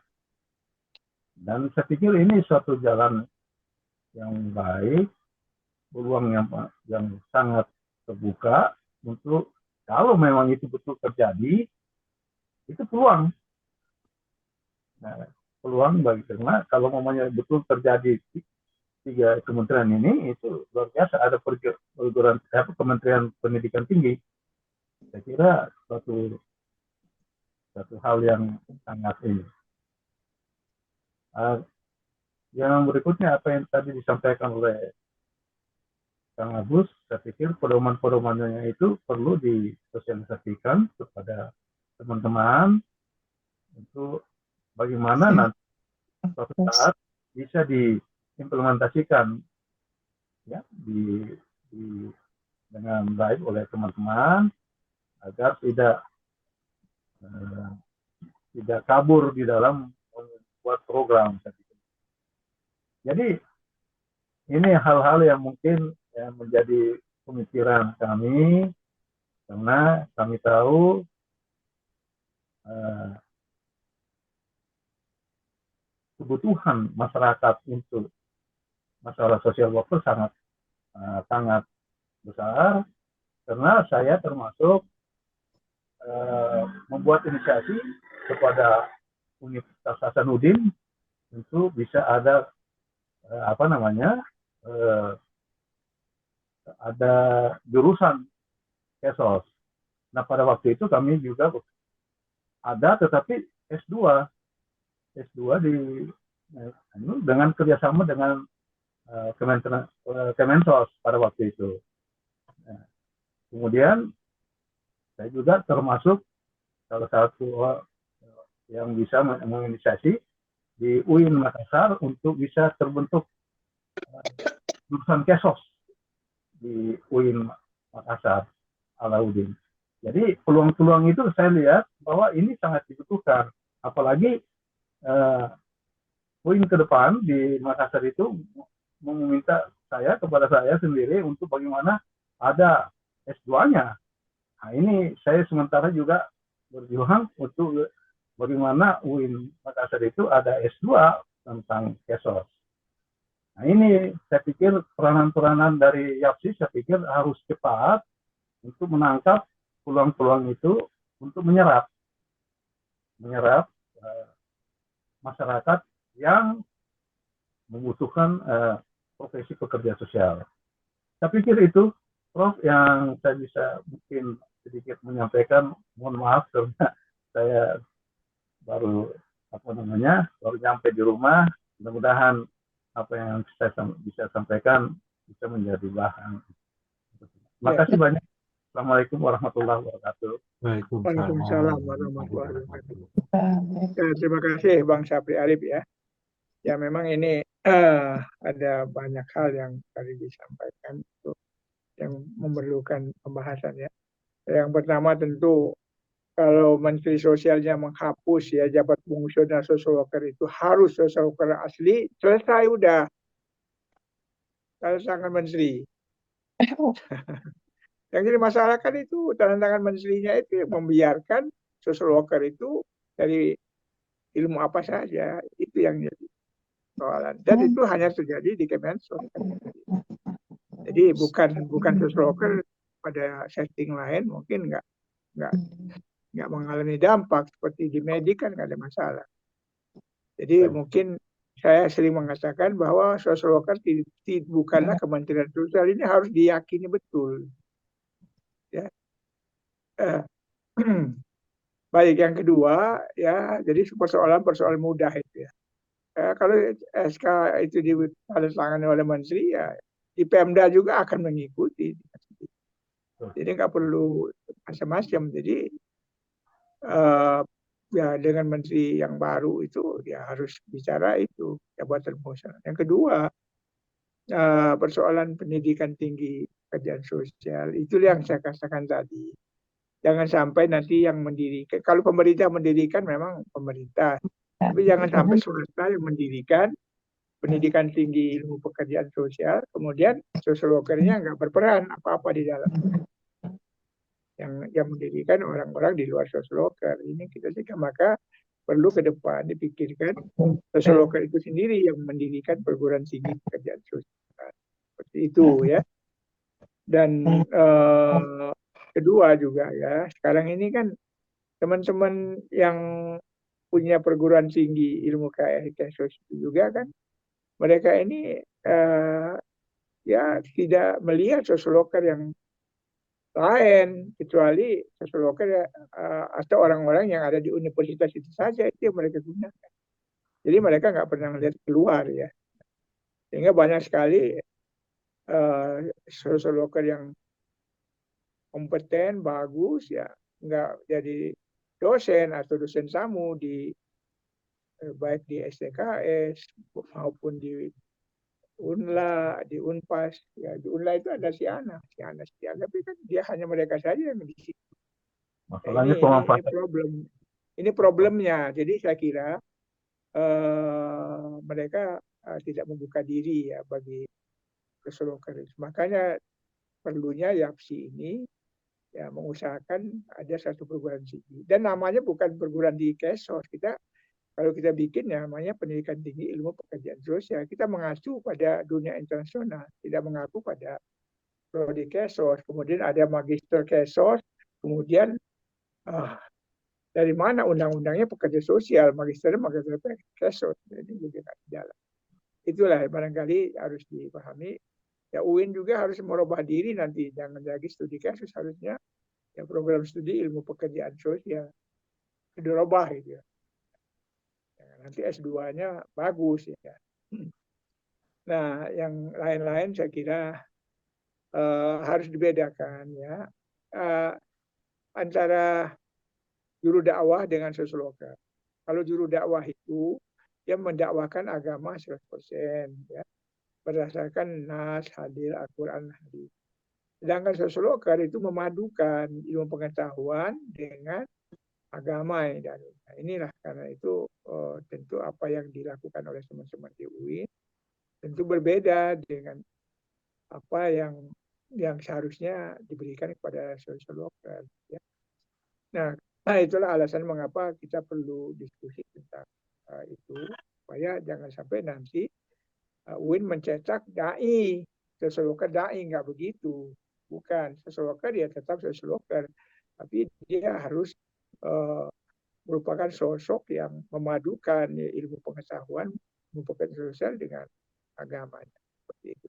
Dan saya pikir ini suatu jalan yang baik, peluang yang sangat terbuka untuk kalau memang itu betul terjadi, itu peluang. Nah, peluang bagi karena kalau namanya betul terjadi tiga kementerian ini itu luar biasa, ada Kementerian Pendidikan Tinggi. Saya kira suatu satu hal yang sangat ini. Yang berikutnya apa yang tadi disampaikan oleh Kang Agus, saya pikir pedoman-pedomannya itu perlu disosialisasikan kepada teman-teman untuk bagaimana nanti suatu saat bisa diimplementasikan ya dengan baik oleh teman-teman agar tidak kabur di dalam membuat program. Jadi ini hal-hal yang mungkin menjadi pemikiran kami karena kami tahu kebutuhan masyarakat untuk masalah social worker sangat besar, karena saya termasuk membuat inisiasi kepada Universitas Hasanuddin untuk bisa ada ada jurusan KESOS. Nah, pada waktu itu kami juga ada, tetapi S2 dengan kerjasama dengan Kemensos pada waktu itu. Nah, kemudian saya juga termasuk salah satu yang bisa menginisiasi di UIN Makassar untuk bisa terbentuk jurusan KESOS di UIN Makassar Alauddin. Jadi peluang-peluang itu saya lihat bahwa ini sangat dibutuhkan, apalagi UIN ke depan di Makassar itu meminta kepada saya sendiri untuk bagaimana ada S2-nya. Nah, ini saya sementara juga berjuang untuk bagaimana UIN Makassar itu ada S2 tentang KESOS. Nah, ini saya pikir peranan-peranan dari YAPSI saya pikir harus cepat untuk menangkap peluang-peluang itu untuk menyerap masyarakat yang membutuhkan profesi pekerja sosial. Saya pikir itu, Prof, yang saya bisa mungkin sedikit menyampaikan. Mohon maaf karena saya baru nyampe di rumah. Mudah-mudahan apa yang saya bisa sampaikan bisa menjadi bahan. Terima kasih banyak. Assalamualaikum warahmatullahi wabarakatuh. Waalaikumsalam warahmatullahi wabarakatuh. Terima kasih Bang Syafri Arif ya. Ya memang ini ada banyak hal yang tadi disampaikan yang memerlukan pembahasan ya. Yang pertama tentu kalau Menteri Sosialnya menghapus ya jabat fungsional social worker itu harus social worker asli, selesai udah. Tanda tangan Menteri. Yang jadi masalah kan itu tanda tangan menterinya itu membiarkan social worker itu dari ilmu apa saja, itu yang jadi soalan. Dan itu hanya terjadi di Kemensos. Jadi bukan social worker pada setting lain mungkin nggak mengalami dampak seperti di medik kan nggak ada masalah. Jadi mungkin saya sering mengatakan bahwa social worker bukanlah Kementerian Sosial, ini harus diyakini betul. Ya. Baik, yang kedua ya, jadi persoalan mudah itu ya. Kalau SK itu ditandatangani oleh Menteri ya, di Pemda juga akan mengikuti. Jadi nggak perlu macam-macam. Jadi ya dengan Menteri yang baru itu ya harus bicara itu jabatan fungsional. Yang kedua persoalan pendidikan tinggi pekerjaan sosial itu yang saya katakan tadi. Jangan sampai nanti yang mendirikan, kalau pemerintah mendirikan memang pemerintah, tapi jangan sampai swasta yang mendirikan pendidikan tinggi ilmu pekerjaan sosial, kemudian social worker-nya nggak berperan apa-apa di dalam. Yang mendirikan orang-orang di luar social worker. Ini kita juga maka perlu ke depan dipikirkan social worker itu sendiri yang mendirikan perguruan tinggi pekerjaan sosial. Seperti itu ya. Dan kedua juga ya, sekarang ini kan teman-teman yang punya perguruan tinggi ilmu KS juga kan, mereka ini ya tidak melihat social worker yang lain kecuali social worker atau orang-orang yang ada di universitas itu saja itu yang mereka gunakan. Jadi mereka nggak pernah melihat keluar ya. Sehingga banyak sekali social worker yang kompeten, bagus ya, nggak jadi dosen atau dosen tamu di baik di STKS maupun di Unla, di Unpas, ya di Unla itu ada si Ana, tapi kan dia hanya mereka saja yang di situ. Masalahnya Ini problemnya. Jadi saya kira mereka tidak membuka diri ya bagi social worker. Makanya perlunya YAPSI ini ya mengusahakan ada satu perguruan tinggi. Dan namanya bukan perguruan tinggi Kesos. Kalau kita bikin namanya Pendidikan Tinggi Ilmu Pekerjaan Sosial, kita mengacu pada dunia internasional, tidak mengacu pada prodi Kesos. Kemudian ada magister Kesos, kemudian dari mana undang-undangnya pekerja sosial, magister Kesos. Ini juga tidak jalan. Itulah barangkali harus dipahami. Ya UIN juga harus merubah diri nanti, jangan lagi studi Kesos, harusnya ya program studi ilmu pekerjaan sosial dirubah gitu ya. Nanti S2-nya bagus ya. Nah, yang lain-lain saya kira harus dibedakan ya antara juru dakwah dengan social worker. Kalau juru dakwah itu dia mendakwakan agama 100% ya, berdasarkan nas, hadis, Al-Quran, hadis. Sedangkan social worker itu memadukan ilmu pengetahuan dengan agama dan inilah karena itu tentu apa yang dilakukan oleh teman-teman di UIN tentu berbeda dengan apa yang seharusnya diberikan kepada social worker ya. Nah, itulah alasan mengapa kita perlu diskusi tentang itu supaya jangan sampai nanti UIN mencetak dai, social worker dai, nggak begitu. Bukan, social worker dia tetap social worker, tapi dia harus merupakan sosok yang memadukan ilmu pengetahuan, ilmu pengetahuan sosial dengan agamanya. Seperti itu.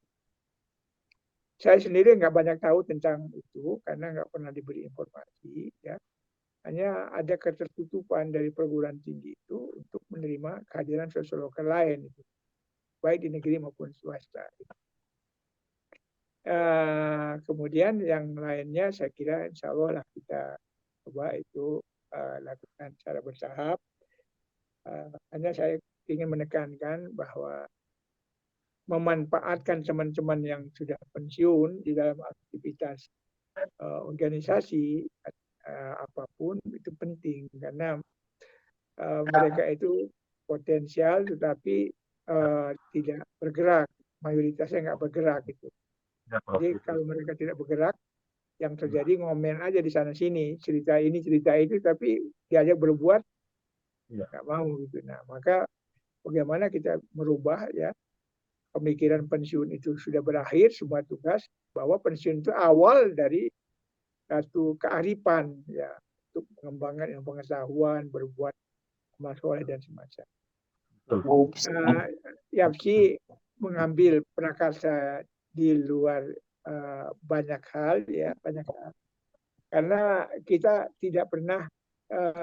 Saya sendiri nggak banyak tahu tentang itu karena nggak pernah diberi informasi. Ya. Hanya ada ketertutupan dari perguruan tinggi itu untuk menerima kehadiran social worker lain, baik di negeri maupun swasta. Kemudian yang lainnya saya kira insya Allah lah kita coba itu lakukan secara bertahap. Hanya saya ingin menekankan bahwa memanfaatkan teman-teman yang sudah pensiun di dalam aktivitas organisasi apapun itu penting karena mereka itu potensial tetapi tidak bergerak, mayoritasnya nggak bergerak gitu. Jadi kalau mereka tidak bergerak, yang terjadi ngomen aja di sana sini, cerita ini cerita itu, tapi diajak berbuat nggak mau gitu. Nah, maka bagaimana kita merubah ya pemikiran pensiun itu sudah berakhir semua tugas, bahwa pensiun itu awal dari satu kearifan ya untuk mengembangkan ilmu pengetahuan, berbuat masalah dan semacam. YAPSI mengambil prakarsa di luar banyak hal ya, karena kita tidak pernah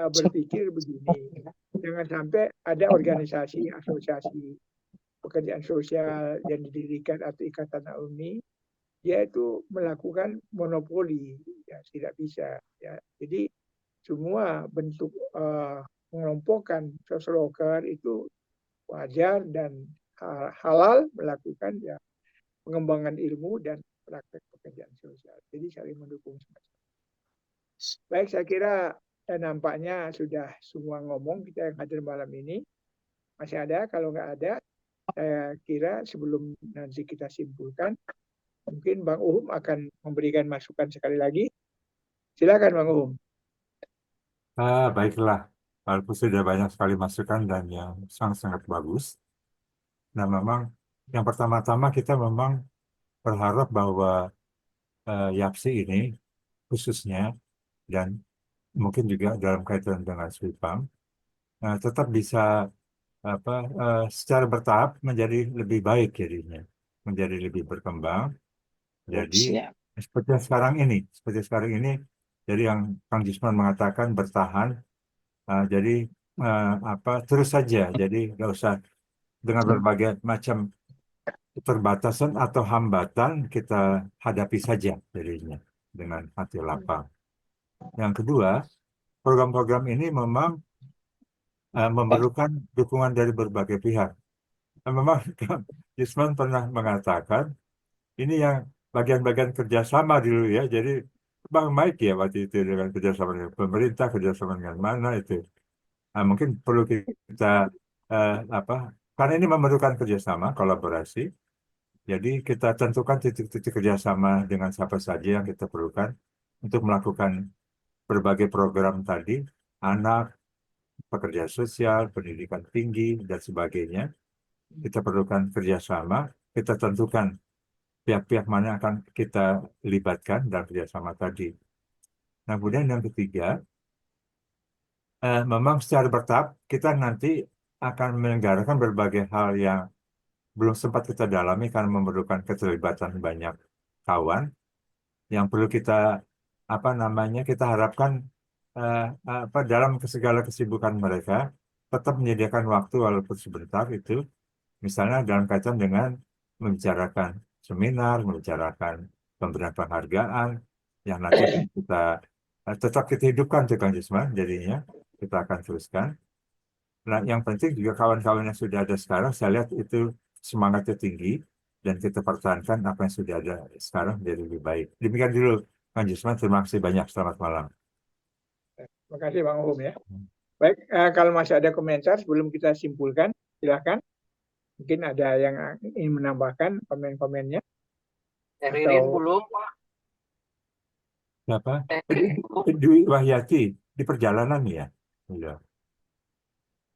berpikir begini, jangan sampai ada organisasi asosiasi pekerjaan sosial yang didirikan atau ikatan alumni dia itu melakukan monopoli ya, tidak bisa ya. Jadi semua bentuk mengelompokkan social worker itu wajar dan halal melakukan ya pengembangan ilmu dan praktek pekerjaan sosial. Jadi saling mendukung semacam. Baik, saya kira nampaknya sudah semua ngomong kita yang hadir malam ini. Masih ada? Kalau nggak ada, saya kira sebelum nanti kita simpulkan, mungkin Bang Uhum akan memberikan masukan sekali lagi. Silakan Bang Uhum. Baiklah, walaupun sudah banyak sekali masukan dan yang sangat-sangat bagus. Nah, memang yang pertama-tama kita memang berharap bahwa YAPSI ini khususnya dan mungkin juga dalam kaitan dengan SWIPAM tetap bisa secara bertahap menjadi lebih baik jadinya, menjadi lebih berkembang. Jadi seperti sekarang ini, jadi yang Kang Jisman mengatakan bertahan, jadi terus saja, jadi nggak usah dengan berbagai macam keterbatasan atau hambatan kita hadapi saja jadinya dengan hati lapang. Yang kedua, program-program ini memang memerlukan dukungan dari berbagai pihak. Memang Kang Jisman pernah mengatakan ini yang bagian-bagian kerjasama dulu ya. Jadi Bang Mike ya waktu itu dengan kerjasama dengan pemerintah, kerjasama dengan mana itu. Mungkin perlu kita karena ini memerlukan kerjasama, kolaborasi. Jadi kita tentukan titik-titik kerjasama dengan siapa saja yang kita perlukan untuk melakukan berbagai program tadi, anak, pekerja sosial, pendidikan tinggi, dan sebagainya. Kita perlukan kerjasama, kita tentukan pihak-pihak mana akan kita libatkan dalam kerjasama tadi. Nah, kemudian yang ketiga, memang secara bertahap kita nanti akan menyelenggarakan berbagai hal yang belum sempat kita dalami karena memerlukan keterlibatan banyak kawan yang perlu kita kita harapkan dalam segala kesibukan mereka tetap menyediakan waktu walaupun sebentar itu, misalnya dalam kaitan dengan membicarakan seminar, membicarakan pemberian penghargaan yang nanti kita tetap kita hidupkan tuh Kang Jisman, jadinya kita akan teruskan. Nah, yang penting juga kawan-kawan yang sudah ada sekarang, saya lihat itu semangatnya tinggi dan kita pertahankan apa yang sudah ada sekarang jadi lebih baik. Demikian dulu Kang Jisman, terima kasih banyak, selamat malam. Terima kasih Bang Uhum ya. Baik, kalau masih ada komentar sebelum kita simpulkan, silakan. Mungkin ada yang ingin menambahkan komen-komennya. Ririn belum, Pak. Siapa? Dwi Wahyati di perjalanan ya. Udah.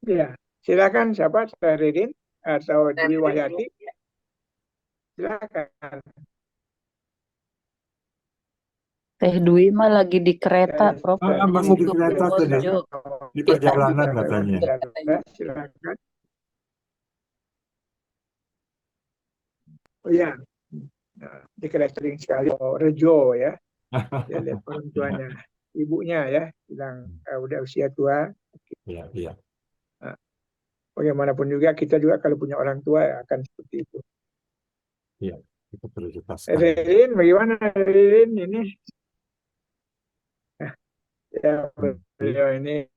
Ya, silakan siapa? Ririn atau Dwi Wahyati? Silakan. Teh Dwi mah lagi di kereta, Prof. Masih di Untuk kereta tadi. Purworejo. Di perjalanan katanya. Silakan. Oh ya, di kereta sering sekali. Rejo ya. Dia lihat orang tuanya, ibunya ya, bilang udah usia tua. Iya. Bagaimanapun juga kita juga kalau punya orang tua akan seperti itu. Iya, itu perlu dipaskan. Ririn, bagaimana Ririn ini? Ya, beliau ini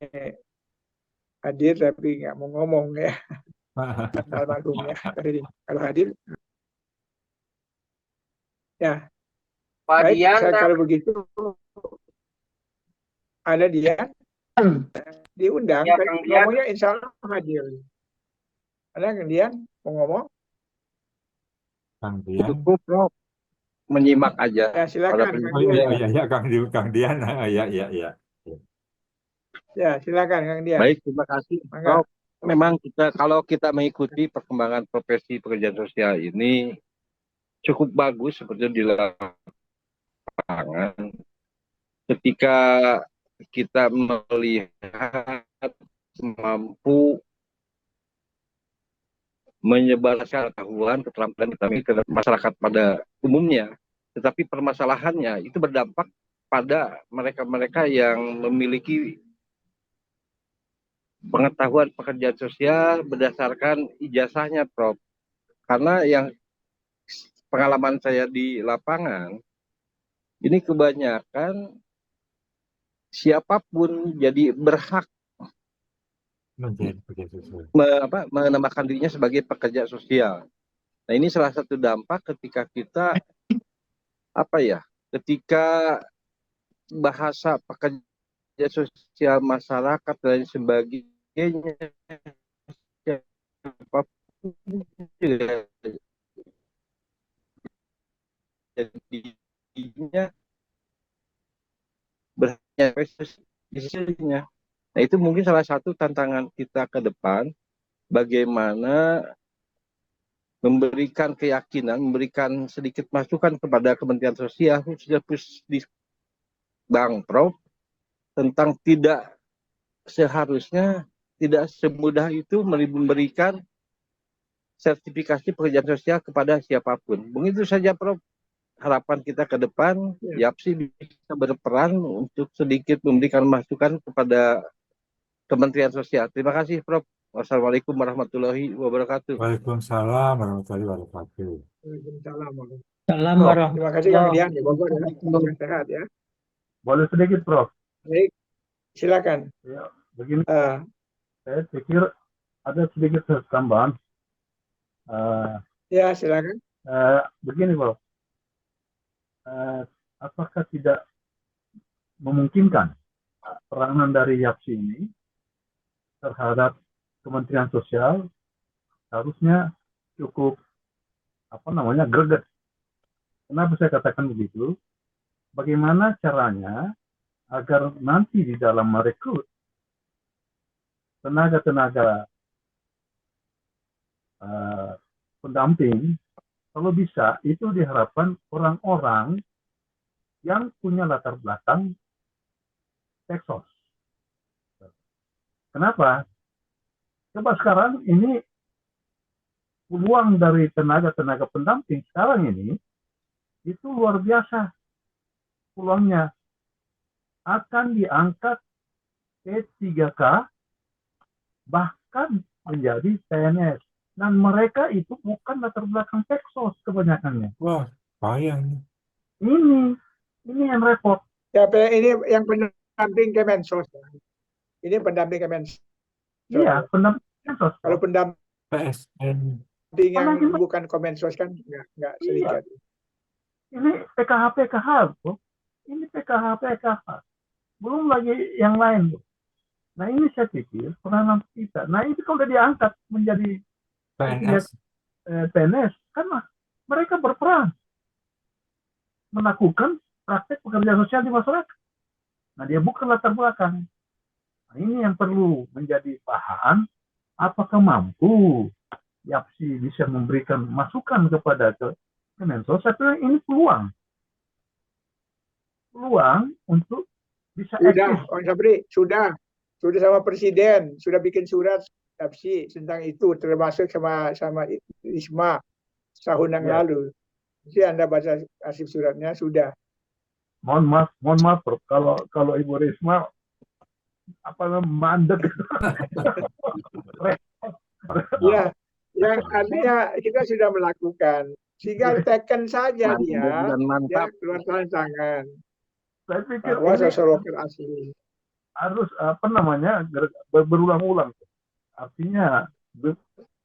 hadir tapi nggak mau ngomong ya. Almarhum ya, Ririn. Kalau hadir, ya. Pak Baik, Dian, kalau begitu ada Dian diundang, Ya, Kang Dian. ngomongnya insya Allah hadir. Ada Kang Dian mau ngomong? Kang Dian. cukup, Prof. Menyimak aja. Ya silakan. Oh iya, Kang Dian. Iya. Ya silakan Kang Dian. Baik, terima kasih, Prof. Memang kalau kita mengikuti perkembangan profesi pekerjaan sosial ini cukup bagus seperti di lapangan. Ketika kita melihat mampu menyebarkan pengetahuan, keterampilan kami ke masyarakat pada umumnya. Tetapi permasalahannya itu berdampak pada mereka-mereka yang memiliki pengetahuan pekerjaan sosial berdasarkan ijazahnya, Prof. Karena yang pengalaman saya di lapangan, ini kebanyakan siapapun jadi berhak menambahkan dirinya sebagai pekerja sosial. Nah, ini salah satu dampak ketika kita ketika bahasa pekerja sosial masyarakat dan sebagainya siapapun jadinya berhaknya. Nah, itu mungkin salah satu tantangan kita ke depan, bagaimana memberikan keyakinan, memberikan sedikit masukan kepada Kementerian Sosial, khususnya Bang Prof, tentang tidak seharusnya, tidak semudah itu memberikan sertifikasi pekerjaan sosial kepada siapapun. Begitu saja, Prof. harapan kita ke depan, YAPSI bisa berperan untuk sedikit memberikan masukan kepada Kementerian Sosial. Terima kasih, Prof. Wassalamualaikum warahmatullahi wabarakatuh. Waalaikumsalam warahmatullahi wabarakatuh. Waalaikumsalam. Salam Terima warahmatullahi kasih Kang Dian, ya Bapak ya. Semoga sehat ya. Boleh sedikit, Prof. Baik, silakan. Ya, begini, Ah, saya pikir ada sedikit tambahan. ya silakan. Begini, Prof. Apakah tidak memungkinkan peranan dari YAPSI ini terhadap Kementerian Sosial harusnya cukup greget. Kenapa saya katakan begitu? Bagaimana caranya agar nanti di dalam merekrut tenaga-tenaga pendamping, kalau bisa itu diharapkan orang-orang yang punya latar belakang Texas. Kenapa? Coba sekarang ini peluang dari tenaga-tenaga pendamping sekarang ini itu luar biasa peluangnya, akan diangkat ke 3K bahkan menjadi PNS, dan mereka itu bukan latar belakang Texas kebanyakannya. Wah, bayang. Ini yang repot. Ya, ini yang pendamping Kemensos. Ini pendamping Kemensos. Iya, pendamping Texas. Kalau pendamping PSN. yang bukan Kemensos kan nggak sedikit. Ini PKH, bro. Ini PKH. Belum lagi yang lain, bro. Nah, ini saya pikir peranan kita. Nah, itu kalau udah diangkat menjadi PNS, kan mereka berperan melakukan praktek pekerjaan sosial di masyarakat. Nah, dia bukan latar belakang. Nah, ini yang perlu menjadi bahan. Apakah mampu YAPSI bisa memberikan masukan kepada Kemensos? Saya pikir ini peluang untuk bisa Sudah, Pak Sabri, sudah sama Presiden, sudah bikin surat YAPSI tentang itu, termasuk sama Risma tahun yang lalu. Jadi Anda baca arsip suratnya sudah. Mohon maaf, Prof. Kalau Ibu Risma mandek. Ya, yang artinya kita sudah melakukan. Sehingga teken saja dia keluar tangan. Saya pikir bahwa ini social worker asli harus berulang-ulang. Artinya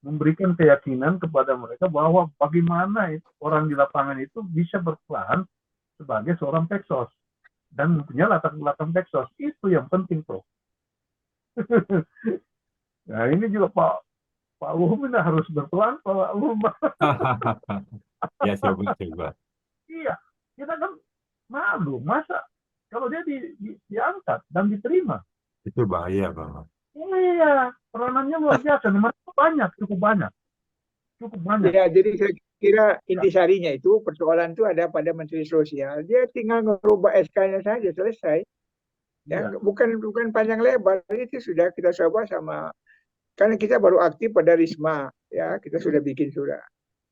memberikan keyakinan kepada mereka bahwa bagaimana orang di lapangan itu bisa berperan sebagai seorang Texas dan mempunyai latar belakang Texas. Itu yang penting, Prof. Nah, ini juga Pak Luhum harus berperan, Pak Luhum. Ya, coba. Iya, kita kan malu. Masa kalau dia diangkat dan diterima? Itu bahaya, Bang. Iya, peranannya luar biasa. Mereka cukup banyak. Ya, jadi saya kira intisarinya itu persoalan itu ada pada Menteri Sosial. Dia tinggal merubah SK-nya saja, selesai. Ya, bukan panjang lebar. Itu sudah kita coba sama, karena kita baru aktif pada Risma, ya kita sudah bikin surat.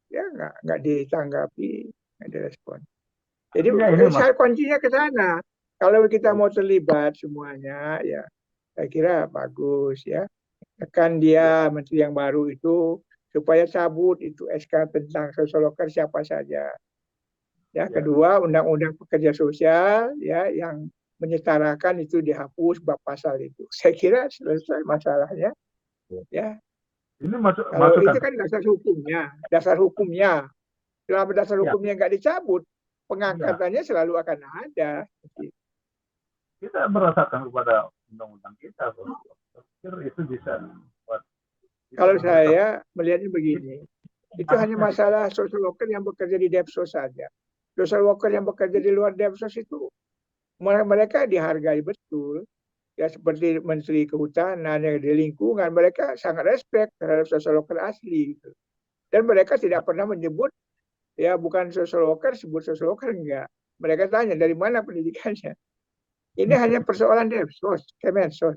Ya nggak ditanggapi, nggak direspon. Jadi kuncinya ke sana. Kalau kita mau terlibat semuanya, ya saya kira bagus ya. Tekan dia menteri yang baru itu supaya cabut itu SK tentang social worker siapa saja. Ya, kedua undang-undang pekerja sosial ya yang menyetarakan itu dihapus bab pasal itu. Saya kira selesai masalahnya. Ya. Ini kalau itu kan dasar hukumnya. Selama dasar hukumnya nggak dicabut, pengangkatannya selalu akan ada. Kita berdasarkan kepada undang-undang kita, itu bisa. Kalau saya melihatnya begini, itu hanya masalah social worker yang bekerja di Depsos saja. Social worker yang bekerja di luar Depsos itu mereka dihargai betul. Ya seperti Menteri Kehutanan yang di lingkungan, mereka sangat respect terhadap social worker asli gitu. Dan mereka tidak pernah menyebut ya bukan social worker, sebut social worker enggak. Mereka tanya dari mana pendidikannya. Ini hanya persoalan Depsos, Kemensos.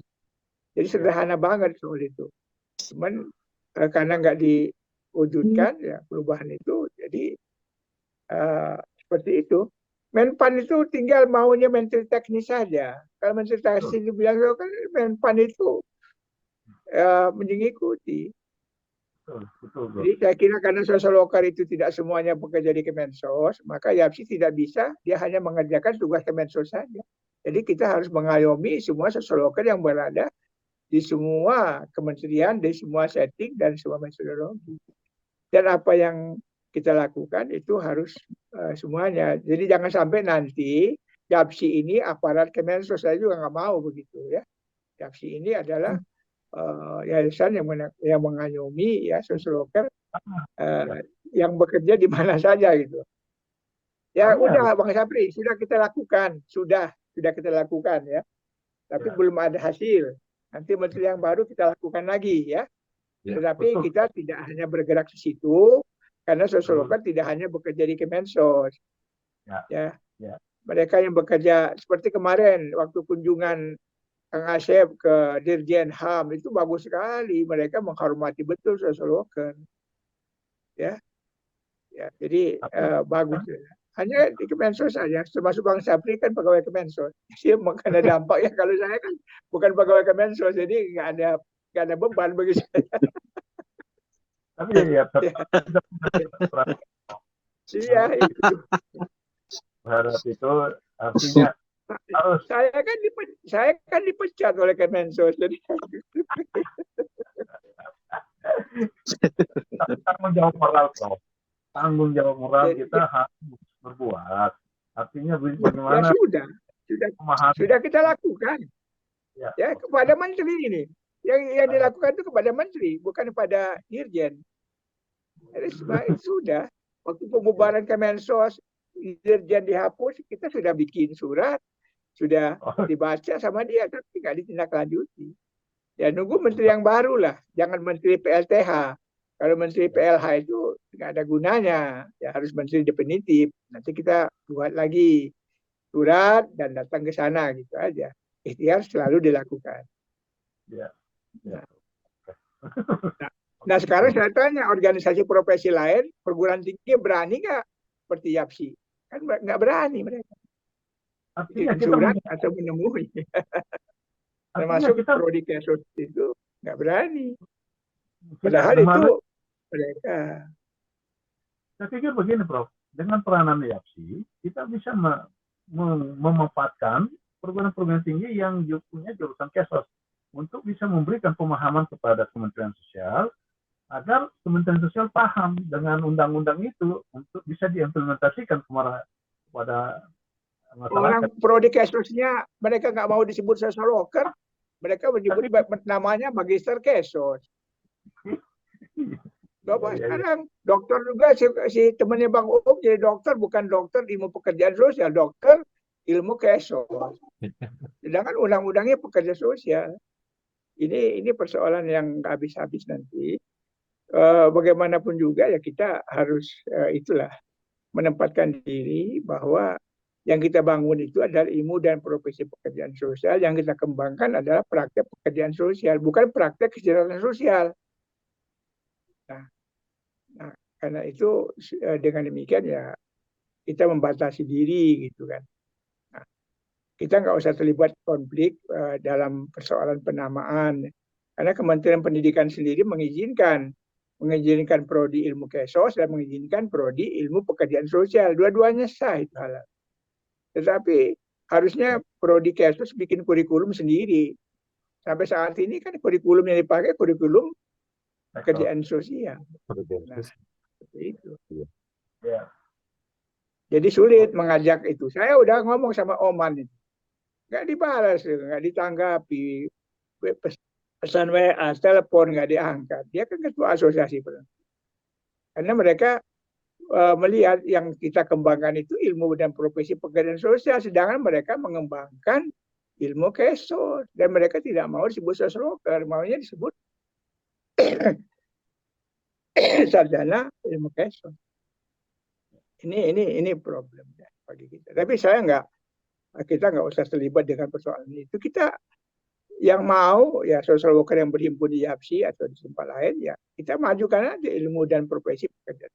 Jadi sederhana banget soal itu. Cuman karena nggak diwujudkan ya perubahan itu, jadi seperti itu. Menpan itu tinggal maunya menteri teknis saja. Kalau menteri teknis itu bilang kan Menpan itu mengikuti. Betul, bro. Jadi saya kira karena social worker itu tidak semuanya bekerja di Kemensos, maka YAPSI tidak bisa, dia hanya mengerjakan tugas Kemensos saja. Jadi kita harus mengayomi semua social worker yang berada di semua kementerian, di semua setting, dan semua metodologi. Dan apa yang kita lakukan itu harus semuanya. Jadi jangan sampai nanti YAPSI ini aparat Kemensos, saya juga nggak mau begitu ya. YAPSI ini adalah yayasan yang mengayomi ya social worker yang bekerja di mana saja gitu. Ya udah Bang Sapri, sudah kita lakukan ya. Tapi belum ada hasil. Nanti menteri yang baru kita lakukan lagi ya. Tetapi kita tidak hanya bergerak di situ karena social worker tidak hanya bekerja di Kemensos. Ya. Mereka yang bekerja seperti kemarin waktu kunjungan Kang Asep ke Dirjen HAM itu bagus sekali, mereka menghormati betul social worker, ya, jadi bagus. Hanya di Kemensos saja, termasuk Bang Sapri kan pegawai Kemensos, sih makanya dampaknya kalau saya kan bukan pegawai Kemensos, jadi nggak ada beban bagi saya. Tapi ya, iya itu. Berharap itu artinya saya kan dipecat oleh Kemensos, jadi tanggung jawab moral, Prof. Tanggung jawab moral kita harus berbuat. Artinya bagaimana? Sudah kita lakukan. Ya kepada menteri ini, yang dilakukan itu kepada menteri, bukan kepada dirjen. Jadi sudah waktu pembubaran Kemensos, dirjen dihapus, kita sudah bikin surat. Sudah dibaca sama dia, tapi nggak ditindaklanjuti. Ya nunggu menteri yang baru lah, jangan menteri PLTH. Kalau menteri PLH itu nggak ada gunanya, ya harus menteri definitif. Nanti kita buat lagi surat dan datang ke sana gitu aja. Ikhtiar selalu dilakukan. Nah sekarang saya tanya organisasi profesi lain, perguruan tinggi berani nggak seperti YAPSI? Kan nggak berani mereka. Artinya surat atau menemui. Termasuk prodi Kesos itu nggak berani. Padahal itu mereka. Saya pikir begini, Prof. Dengan peranan YAPSI, kita bisa memanfaatkan perguruan-perguruan tinggi yang punya jurusan Kesos untuk bisa memberikan pemahaman kepada Kementerian Sosial agar Kementerian Sosial paham dengan undang-undang itu untuk bisa diimplementasikan kepada orang prodi Kesosnya mereka nggak mau disebut social worker, mereka menyebut namanya magister Kesos. Sekarang dokter juga si temannya Bang Uum jadi dokter, bukan dokter ilmu pekerjaan sosial, dokter ilmu Kesos. Sedangkan undang-undangnya pekerja sosial. Ini persoalan yang nggak habis-habis nanti. Bagaimanapun juga ya kita harus itulah menempatkan diri bahwa yang kita bangun itu adalah ilmu dan profesi pekerjaan sosial, yang kita kembangkan adalah praktek pekerjaan sosial, bukan praktek kesejahteraan sosial. Nah, karena itu dengan demikian ya kita membatasi diri gitu kan. Nah, kita nggak usah terlibat konflik dalam persoalan penamaan, karena Kementerian Pendidikan sendiri mengizinkan prodi ilmu Kesos dan mengizinkan prodi ilmu pekerjaan sosial, dua-duanya sah itu halal. Tetapi harusnya prodi Kesos bikin kurikulum sendiri. Sampai saat ini kan kurikulum yang dipakai kurikulum pekerjaan sosial. Nah, seperti itu. Jadi sulit mengajak itu. Saya udah ngomong sama Oman itu, nggak dibalas, nggak ditanggapi, pesan WA, telepon nggak diangkat. Dia kan ketua asosiasi. Karena mereka melihat yang kita kembangkan itu ilmu dan profesi pekerjaan sosial, sedangkan mereka mengembangkan ilmu Kesos dan mereka tidak mau disebut social worker, maunya disebut sarjana ilmu Kesos. Ini problemnya bagi kita. Tapi kita nggak usah terlibat dengan persoalan itu. Kita yang mau ya social worker yang berhimpun di YAPSI atau di tempat lain ya kita majukan aja ilmu dan profesi pekerjaan.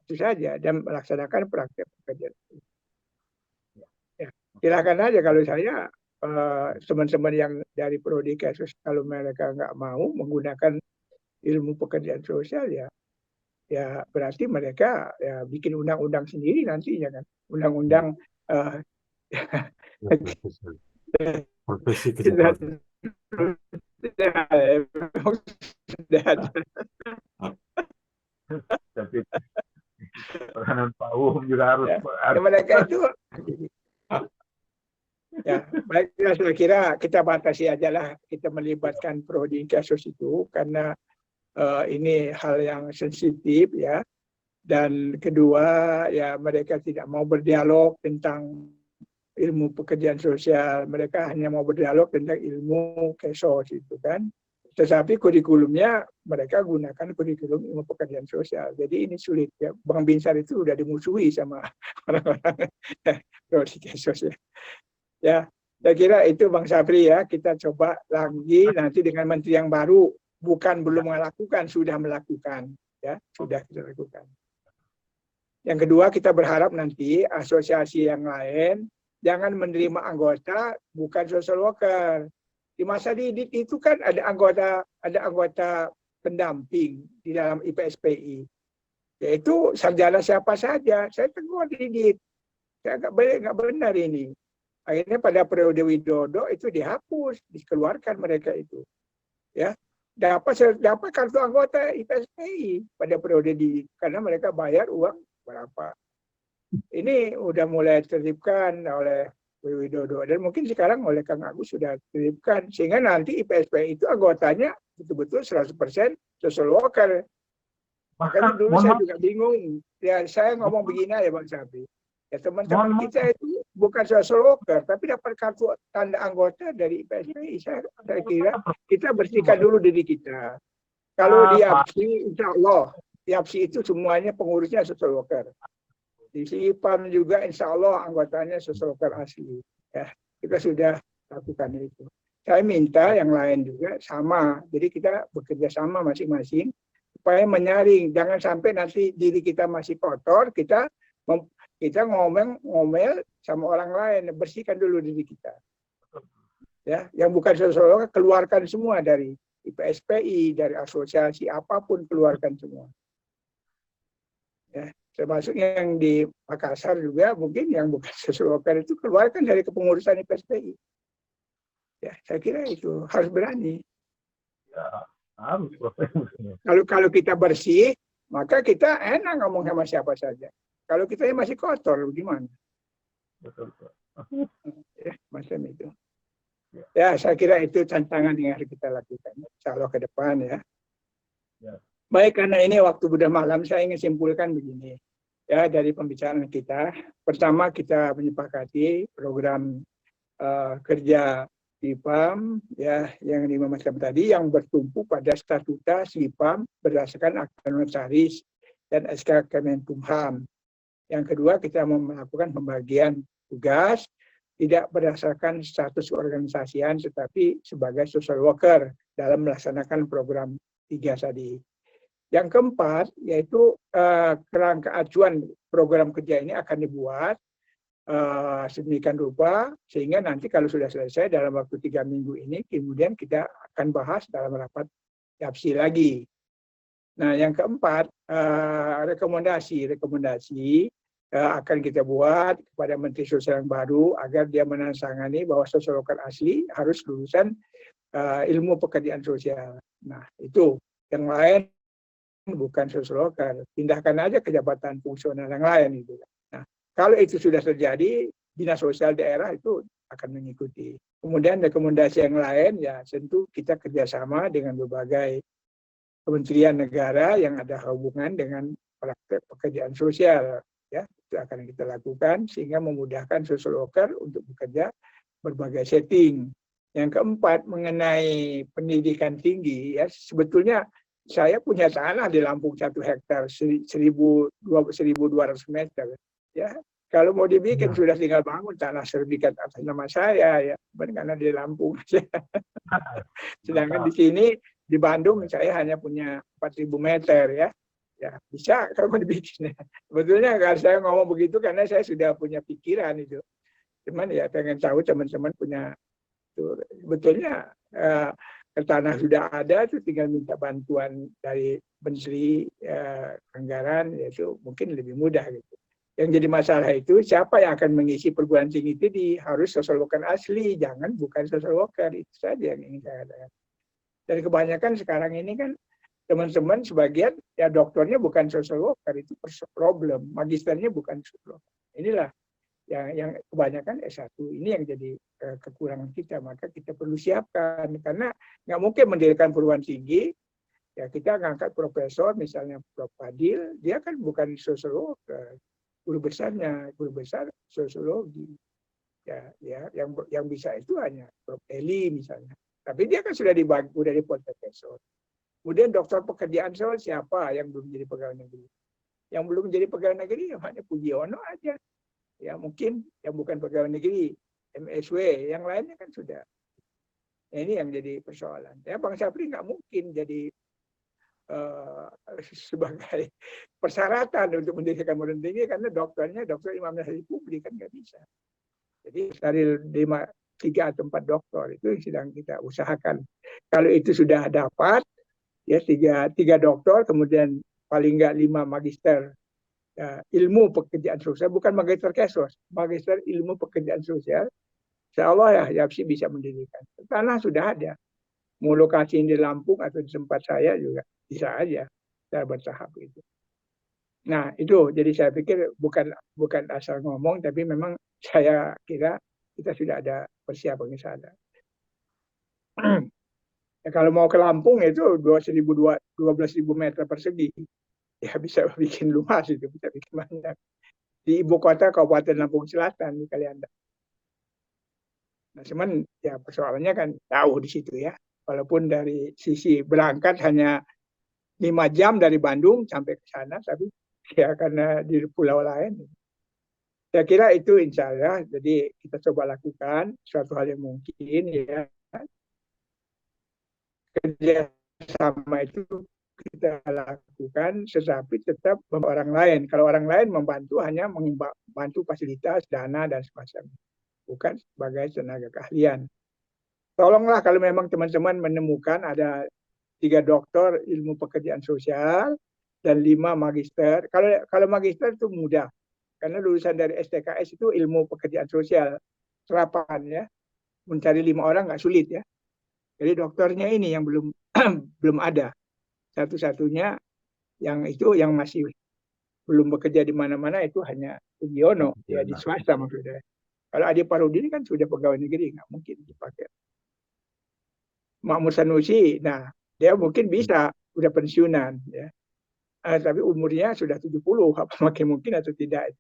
itu saja, dan melaksanakan praktek pekerjaan. Ya, silakan aja kalau saya teman-teman yang dari prodi kasus, kalau mereka nggak mau menggunakan ilmu pekerjaan sosial, ya berarti mereka ya bikin undang-undang sendiri nantinya kan, undang-undang Profesi sudah kesehatan. Tapi peranan Pak Umum juga harus ya, mereka itu ya baiklah, saya kira kita batasi aja lah kita melibatkan prodi kasus itu karena ini hal yang sensitif ya, dan kedua ya mereka tidak mau berdialog tentang ilmu pekerjaan sosial, mereka hanya mau berdialog tentang ilmu kesos itu kan, tetapi kurikulumnya mereka gunakan kurikulum ilmu pekerjaan sosial, jadi ini sulit ya. Bang Binsar itu udah dimusuhi sama orang-orang prodi kesos ya. Ya, saya kira itu Bang Sabri ya, kita coba lagi nanti dengan menteri yang baru, bukan belum melakukan, sudah melakukan ya, sudah kita lakukan. Yang kedua, kita berharap nanti asosiasi yang lain jangan menerima anggota bukan social worker. Di masa didik itu kan ada anggota pendamping di dalam IPSPI, yaitu sarjana siapa saja. Saya tegur didik, saya nggak benar ini. Akhirnya pada periode Widodo itu dihapus, dikeluarkan mereka itu. Ya, dapat kartu anggota IPSPI pada periode didik karena mereka bayar uang berapa. Ini udah mulai ditertibkan oleh Widodo, dan mungkin sekarang oleh Kang Agus sudah ditertibkan, sehingga nanti IPSPI itu anggotanya betul-betul 100% social worker. Makanya dulu saya juga bingung. Ya, saya ngomong begini ya Bang Sabri. Ya, teman-teman kita itu bukan social worker, tapi dapat kartu tanda anggota dari IPSPI. Saya kira kita bersihkan dulu diri kita. Kalau di IAPSI, insya Allah, IAPSI itu semuanya pengurusnya social worker. Di SIPAM juga insya Allah anggotanya social worker asli. Ya, kita sudah lakukan itu. Saya minta yang lain juga sama. Jadi kita bekerja sama masing-masing supaya menyaring. Jangan sampai nanti diri kita masih kotor, kita ngomel sama orang lain. Bersihkan dulu diri kita. Ya, yang bukan social worker keluarkan semua dari IPSPI, dari asosiasi apapun, keluarkan semua. Ya, termasuk yang di Makassar juga mungkin yang bukan social worker itu keluarkan dari kepengurusan IPSPI. Ya, saya kira itu harus berani. ya, harus. Kalau kita bersih, maka kita enak ngomong sama siapa saja. Kalau kita masih kotor, gimana? Betul. Ya, macam itu. Ya, saya kira itu tantangan yang harus kita lakukan. Insya Allah ke depan ya. Ya. Baik, karena ini waktu sudah malam, saya ingin simpulkan begini. Ya, dari pembicaraan kita, pertama kita menyepakati program kerja SIPAM ya yang 5 macam tadi yang bertumpu pada statuta SIPAM berdasarkan Akta Notaris dan SK Kemenkumham. Yang kedua, kita mau melakukan pembagian tugas tidak berdasarkan status organisasian tetapi sebagai social worker dalam melaksanakan program 3 tadi. Yang keempat, yaitu kerangka acuan program kerja ini akan dibuat sedemikian rupa sehingga nanti kalau sudah selesai dalam waktu 3 minggu ini, kemudian kita akan bahas dalam rapat YAPSI lagi. Nah, yang keempat, rekomendasi akan kita buat kepada Menteri Sosial yang baru agar dia menandatangani bahwa social worker asli harus lulusan ilmu pekerjaan sosial. Nah, itu yang lain bukan social worker, pindahkan aja ke jabatan fungsional yang lain itu. Nah, kalau itu sudah terjadi, dinas sosial daerah itu akan mengikuti. Kemudian rekomendasi yang lain ya tentu kita kerjasama dengan berbagai kementerian negara yang ada hubungan dengan praktek pekerjaan sosial, ya itu akan kita lakukan sehingga memudahkan social worker untuk bekerja berbagai setting. Yang keempat, mengenai pendidikan tinggi, ya sebetulnya saya punya tanah di Lampung 1 hektar 1.200 meter. Ya, kalau mau dibikin sudah tinggal bangun tanah sertifikat atas nama saya ya, karena di Lampung. Sedangkan di sini di Bandung saya hanya punya 4.000 meter ya. Ya bisa kalau mau dibikin. Sebetulnya kalau saya ngomong begitu karena saya sudah punya pikiran itu. Cuman ya pengen tahu teman-teman punya itu. Sebetulnya tanah sudah ada, itu tinggal minta bantuan dari Menteri Anggaran, yaitu mungkin lebih mudah gitu. Yang jadi masalah itu siapa yang akan mengisi perguruan tinggi itu harus social worker asli, jangan bukan social worker. Itu saja yang ingin saya katakan. Dan kebanyakan sekarang ini kan teman-teman sebagian ya dokternya bukan social worker, itu problem. Magisternya bukan social worker. Inilah yang kebanyakan S1. Ini yang jadi kekurangan kita. Maka kita perlu siapkan. Karena nggak mungkin mendirikan perguruan tinggi, ya kita ngangkat profesor, misalnya Prof. Fadil, dia kan bukan social worker. Guru besar sosiologi. Ya, yang bisa itu hanya Prof. Eli misalnya. Tapi dia kan sudah di profesor. Kemudian dokter pekerjaan sosial siapa yang belum jadi pegawai negeri? Yang belum jadi pegawai negeri ya hanya Pujiono aja. Ya mungkin yang bukan pegawai negeri, MSW, yang lainnya kan sudah. Nah, ini yang jadi persoalan. Ya Bang Syafri nggak mungkin jadi sebagai persyaratan untuk mendirikan perguruan tinggi karena dokternya dokter Imam Nahrawi Publik kan nggak bisa. Jadi dari 3 atau 4 dokter itu yang sedang kita usahakan. Kalau itu sudah dapat, ya 3 dokter, kemudian paling nggak 5 magister ilmu pekerjaan sosial, bukan magister kesos, magister ilmu pekerjaan sosial. Insya Allah ya YAPSI bisa mendirikan. Tanah sudah ada. Mau lokasi di Lampung atau di tempat saya juga bisa aja. Saya bertahap itu. Nah itu, jadi saya pikir bukan asal ngomong, tapi memang saya kira kita sudah ada persiapan di sana. Ya, kalau mau ke Lampung itu 12.000 meter persegi. Ya bisa bikin luas itu, bisa bikin banyak. Di ibu kota Kabupaten Lampung Selatan di Kalianda. Nah, cuman ya persoalannya kan jauh di situ ya. Walaupun dari sisi berangkat hanya 5 jam dari Bandung sampai ke sana, tapi ya karena di pulau lain. Saya kira itu insya Allah, jadi kita coba lakukan suatu hal yang mungkin ya. Kerjasama itu kita lakukan, tetapi tetap orang lain. Kalau orang lain membantu hanya membantu fasilitas, dana, dan semacamnya. Bukan sebagai tenaga keahlian. Tolonglah kalau memang teman-teman menemukan ada 3 doktor ilmu pekerjaan sosial dan 5 magister. Kalau magister itu mudah. Karena lulusan dari STKS itu ilmu pekerjaan sosial. Terapan ya. Mencari 5 orang nggak sulit ya. Jadi dokternya ini yang belum ada. Satu-satunya yang masih belum bekerja di mana-mana itu hanya Sugiono, ya di swasta maksudnya. Kalau Adi Parudin kan sudah pegawai negeri, nggak mungkin dipakai. Makmur Sanusi, nah dia mungkin bisa, udah pensiunan, ya. Tapi umurnya sudah 70, apa makin mungkin atau tidak.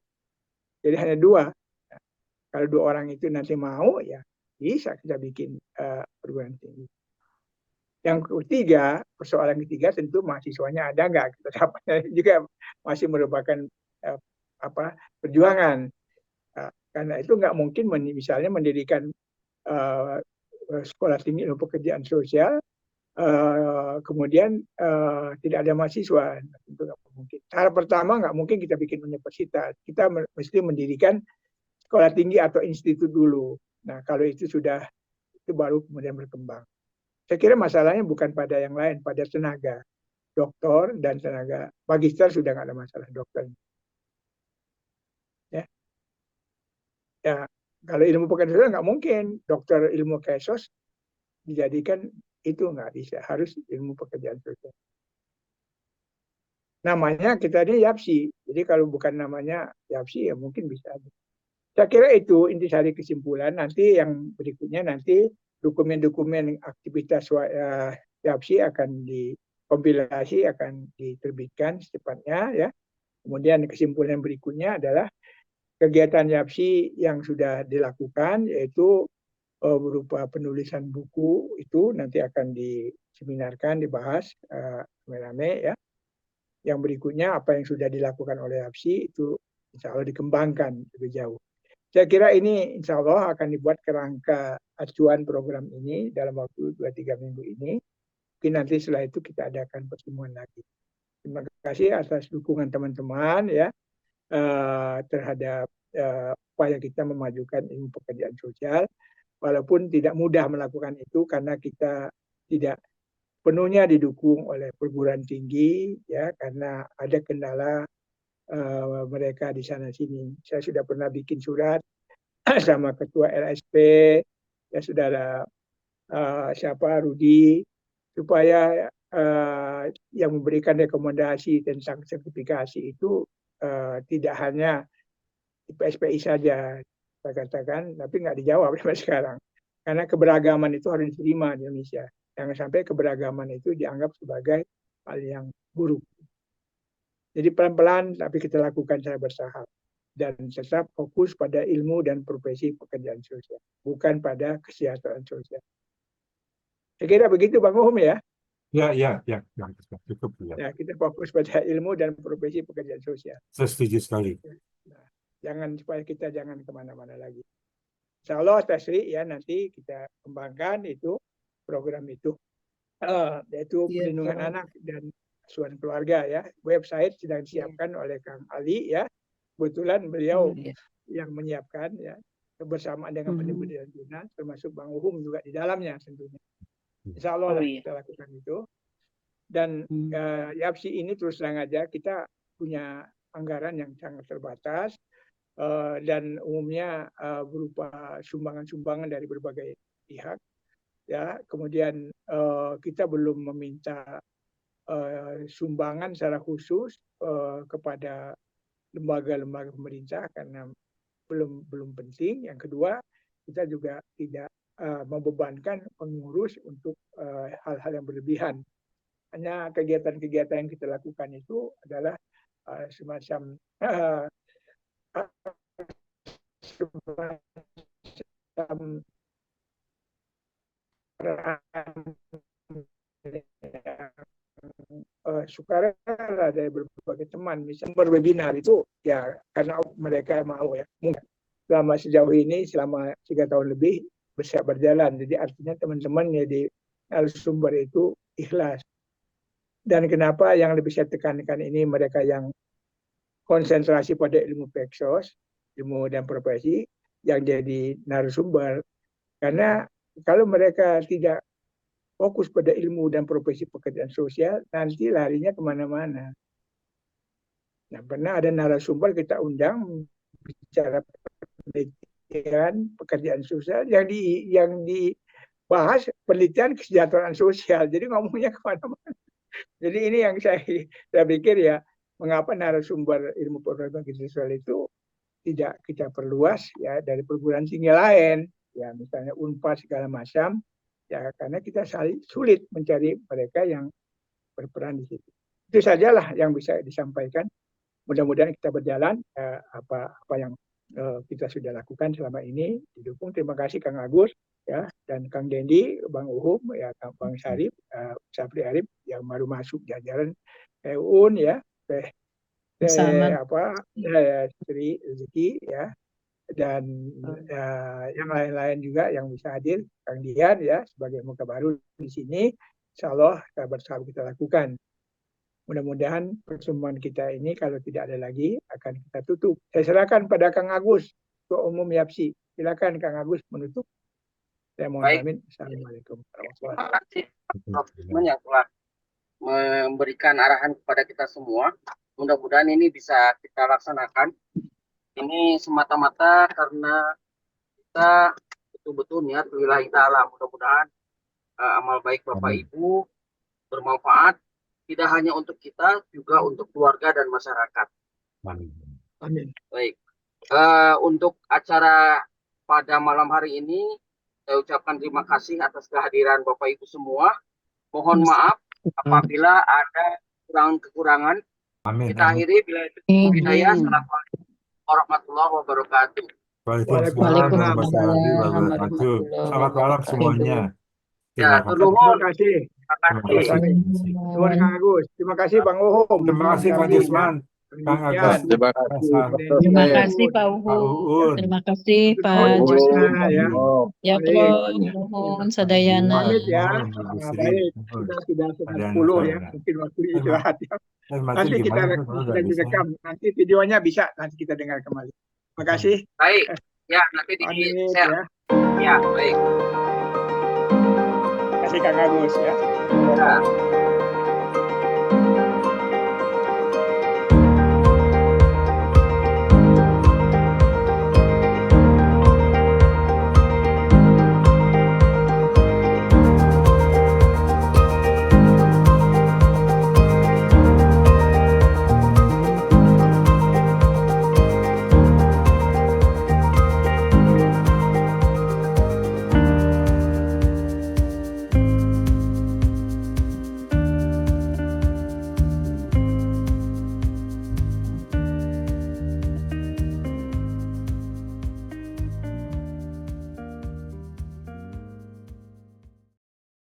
Jadi hanya 2. Nah, kalau 2 orang itu nanti mau, ya bisa kita bikin perguruan tinggi. Yang ketiga, persoalan ketiga tentu mahasiswanya ada nggak? Kita dapatnya juga masih merupakan perjuangan. Karena itu nggak mungkin misalnya mendirikan sekolah tinggi ilmu pekerjaan sosial, kemudian tidak ada mahasiswa. Tentu nggak mungkin. Cara pertama nggak mungkin kita bikin universitas. Kita mesti mendirikan sekolah tinggi atau institut dulu. Nah kalau itu sudah, itu baru kemudian berkembang. Saya kira masalahnya bukan pada yang lain, pada tenaga dokter dan tenaga magister sudah nggak ada masalah dokter. Ya, kalau ilmu pekerjaan sosial nggak mungkin dokter ilmu kesos dijadikan itu nggak bisa, harus ilmu pekerjaan sosial. Namanya kita ini YAPSI, jadi kalau bukan namanya YAPSI ya mungkin bisa. Saya kira itu intisari kesimpulan. Nanti yang berikutnya nanti dokumen-dokumen aktivitas YAPSI akan dikompilasi, akan diterbitkan secepatnya ya. Kemudian kesimpulan berikutnya adalah kegiatan YAPSI yang sudah dilakukan, yaitu berupa penulisan buku, itu nanti akan diseminarkan, dibahas rame-rame ya. Yang berikutnya apa yang sudah dilakukan oleh YAPSI itu insya Allah dikembangkan lebih jauh. Saya kira ini insya Allah akan dibuat kerangka acuan program ini dalam waktu 2-3 minggu ini. Mungkin nanti setelah itu kita adakan pertemuan lagi. Terima kasih atas dukungan teman-teman ya terhadap upaya kita memajukan ilmu pekerjaan sosial, walaupun tidak mudah melakukan itu karena kita tidak penuhnya didukung oleh perguruan tinggi ya, karena ada kendala mereka di sana sini. Saya sudah pernah bikin surat sama ketua LSP ya, saudara siapa Rudi, supaya yang memberikan rekomendasi tentang sertifikasi itu tidak hanya PSPI saja, saya katakan, tapi nggak dijawab sampai sekarang. Karena keberagaman itu harus diterima di Indonesia. Jangan sampai keberagaman itu dianggap sebagai hal yang buruk. Jadi pelan-pelan, tapi kita lakukan secara bertahap. Dan tetap fokus pada ilmu dan profesi pekerjaan sosial, bukan pada kesejahteraan sosial. Saya kira begitu Bang Uhum ya. Ya, cukup ya. Ya, kita fokus pada ilmu dan profesi pekerjaan sosial. Saya setuju sekali. Nah, supaya kita jangan kemana-mana lagi. Insya Allah Tasri ya, nanti kita kembangkan itu program itu, yaitu perlindungan anak dan asuhan keluarga ya. Website sedang disiapkan oleh Kang Ali ya. Kebetulan beliau yang menyiapkan ya, bersama dengan Pendidikan Dinas, termasuk Bang Uhum juga di dalamnya tentunya. Insya Allah kita lakukan itu. Dan YAPSI ini terus terang aja kita punya anggaran yang sangat terbatas dan umumnya berupa sumbangan-sumbangan dari berbagai pihak. Ya, kemudian kita belum meminta sumbangan secara khusus kepada lembaga-lembaga pemerintah karena belum penting. Yang kedua, kita juga tidak membebankan pengurus untuk hal-hal yang berlebihan. Hanya kegiatan-kegiatan yang kita lakukan itu adalah semacam sukarela dari berbagai teman. Misalnya berwebinar itu ya karena mereka mau ya. Mungkin selama sejauh ini selama 3 tahun lebih bisa berjalan. Jadi artinya teman-teman ya di narasumber itu ikhlas. Dan kenapa yang lebih saya tekankan ini mereka yang konsentrasi pada ilmu peksos, ilmu dan profesi yang jadi narasumber. Karena kalau mereka tidak fokus pada ilmu dan profesi pekerjaan sosial, nanti larinya kemana-mana. Nah, pernah ada narasumber kita undang bicara penelitian pekerjaan sosial yang dibahas penelitian kesejahteraan sosial. Jadi ngomongnya kemana-mana. Jadi ini yang saya pikir ya, mengapa narasumber ilmu pengetahuan sosial itu tidak kita perluas ya dari perguruan tinggi lain, ya misalnya Unpad segala macam, ya karena kita sulit mencari mereka yang berperan di situ. Itu sajalah yang bisa disampaikan. Mudah-mudahan kita berjalan apa yang kita sudah lakukan selama ini didukung. Terima kasih Kang Agus ya dan Kang Dendi, Bang Uhum ya, Bang Syarif, Sapri Arif yang baru masuk jajaran PUN ya, Sri Rezeki ya, dan yang lain-lain juga yang bisa hadir, Kang Dian ya sebagai muka baru di sini. Insya Allah kita bersama kita lakukan. Mudah-mudahan pertemuan kita ini kalau tidak ada lagi akan kita tutup. Saya serahkan pada Kang Agus, Ketua Umum YAPSI. Silakan Kang Agus menutup. Saya mohon pamit. Assalamualaikum warahmatullahi wabarakatuh. Terima kasih Prof. yang telah memberikan arahan kepada kita semua. Mudah-mudahan ini bisa kita laksanakan. Ini semata-mata karena kita betul-betul niat lillahi ta'ala. Mudah-mudahan amal baik Bapak Ibu bermanfaat. Tidak hanya untuk kita, juga untuk keluarga dan masyarakat. Amin. Baik. Untuk acara pada malam hari ini, saya ucapkan terima kasih atas kehadiran Bapak Ibu semua. Mohon maaf apabila ada kekurangan. Amin. Kita akhiri bila itu hidayah. Assalamualaikum warahmatullahi wabarakatuh. Waalaikumsalam warahmatullahi wabarakatuh. Selamat malam semuanya. Ya, terima kasih. Terima kasih. Terima kasih Kang Agus. Terima kasih Bang Uhum. Terima kasih Pak Jusman. Kang Demikian. Agus, Terima kasih. Pak Prof. Terima Saya. kasih Pak Pak Uhud. Uun, Terima kasih Pak Mohon Jusri. puasa ya. Oh, Ya Baik. Prof, mohon sadayana. Pamit ya. mohon Bu Nah, Yusri, baik. mohon Kita sudah setengah Adriana 10 ya. Sarana. Mungkin waktu Eh, istirahat ya. Mas Nanti kita gimana tuh kalau nggak sedang bisa? direkam. Nanti videonya bisa nanti kita dengar kembali. Terima kasih. Baik. Ya, nanti Pamit share. ya. Ya, baik. Terima kasih Kang Agus ya. Ya.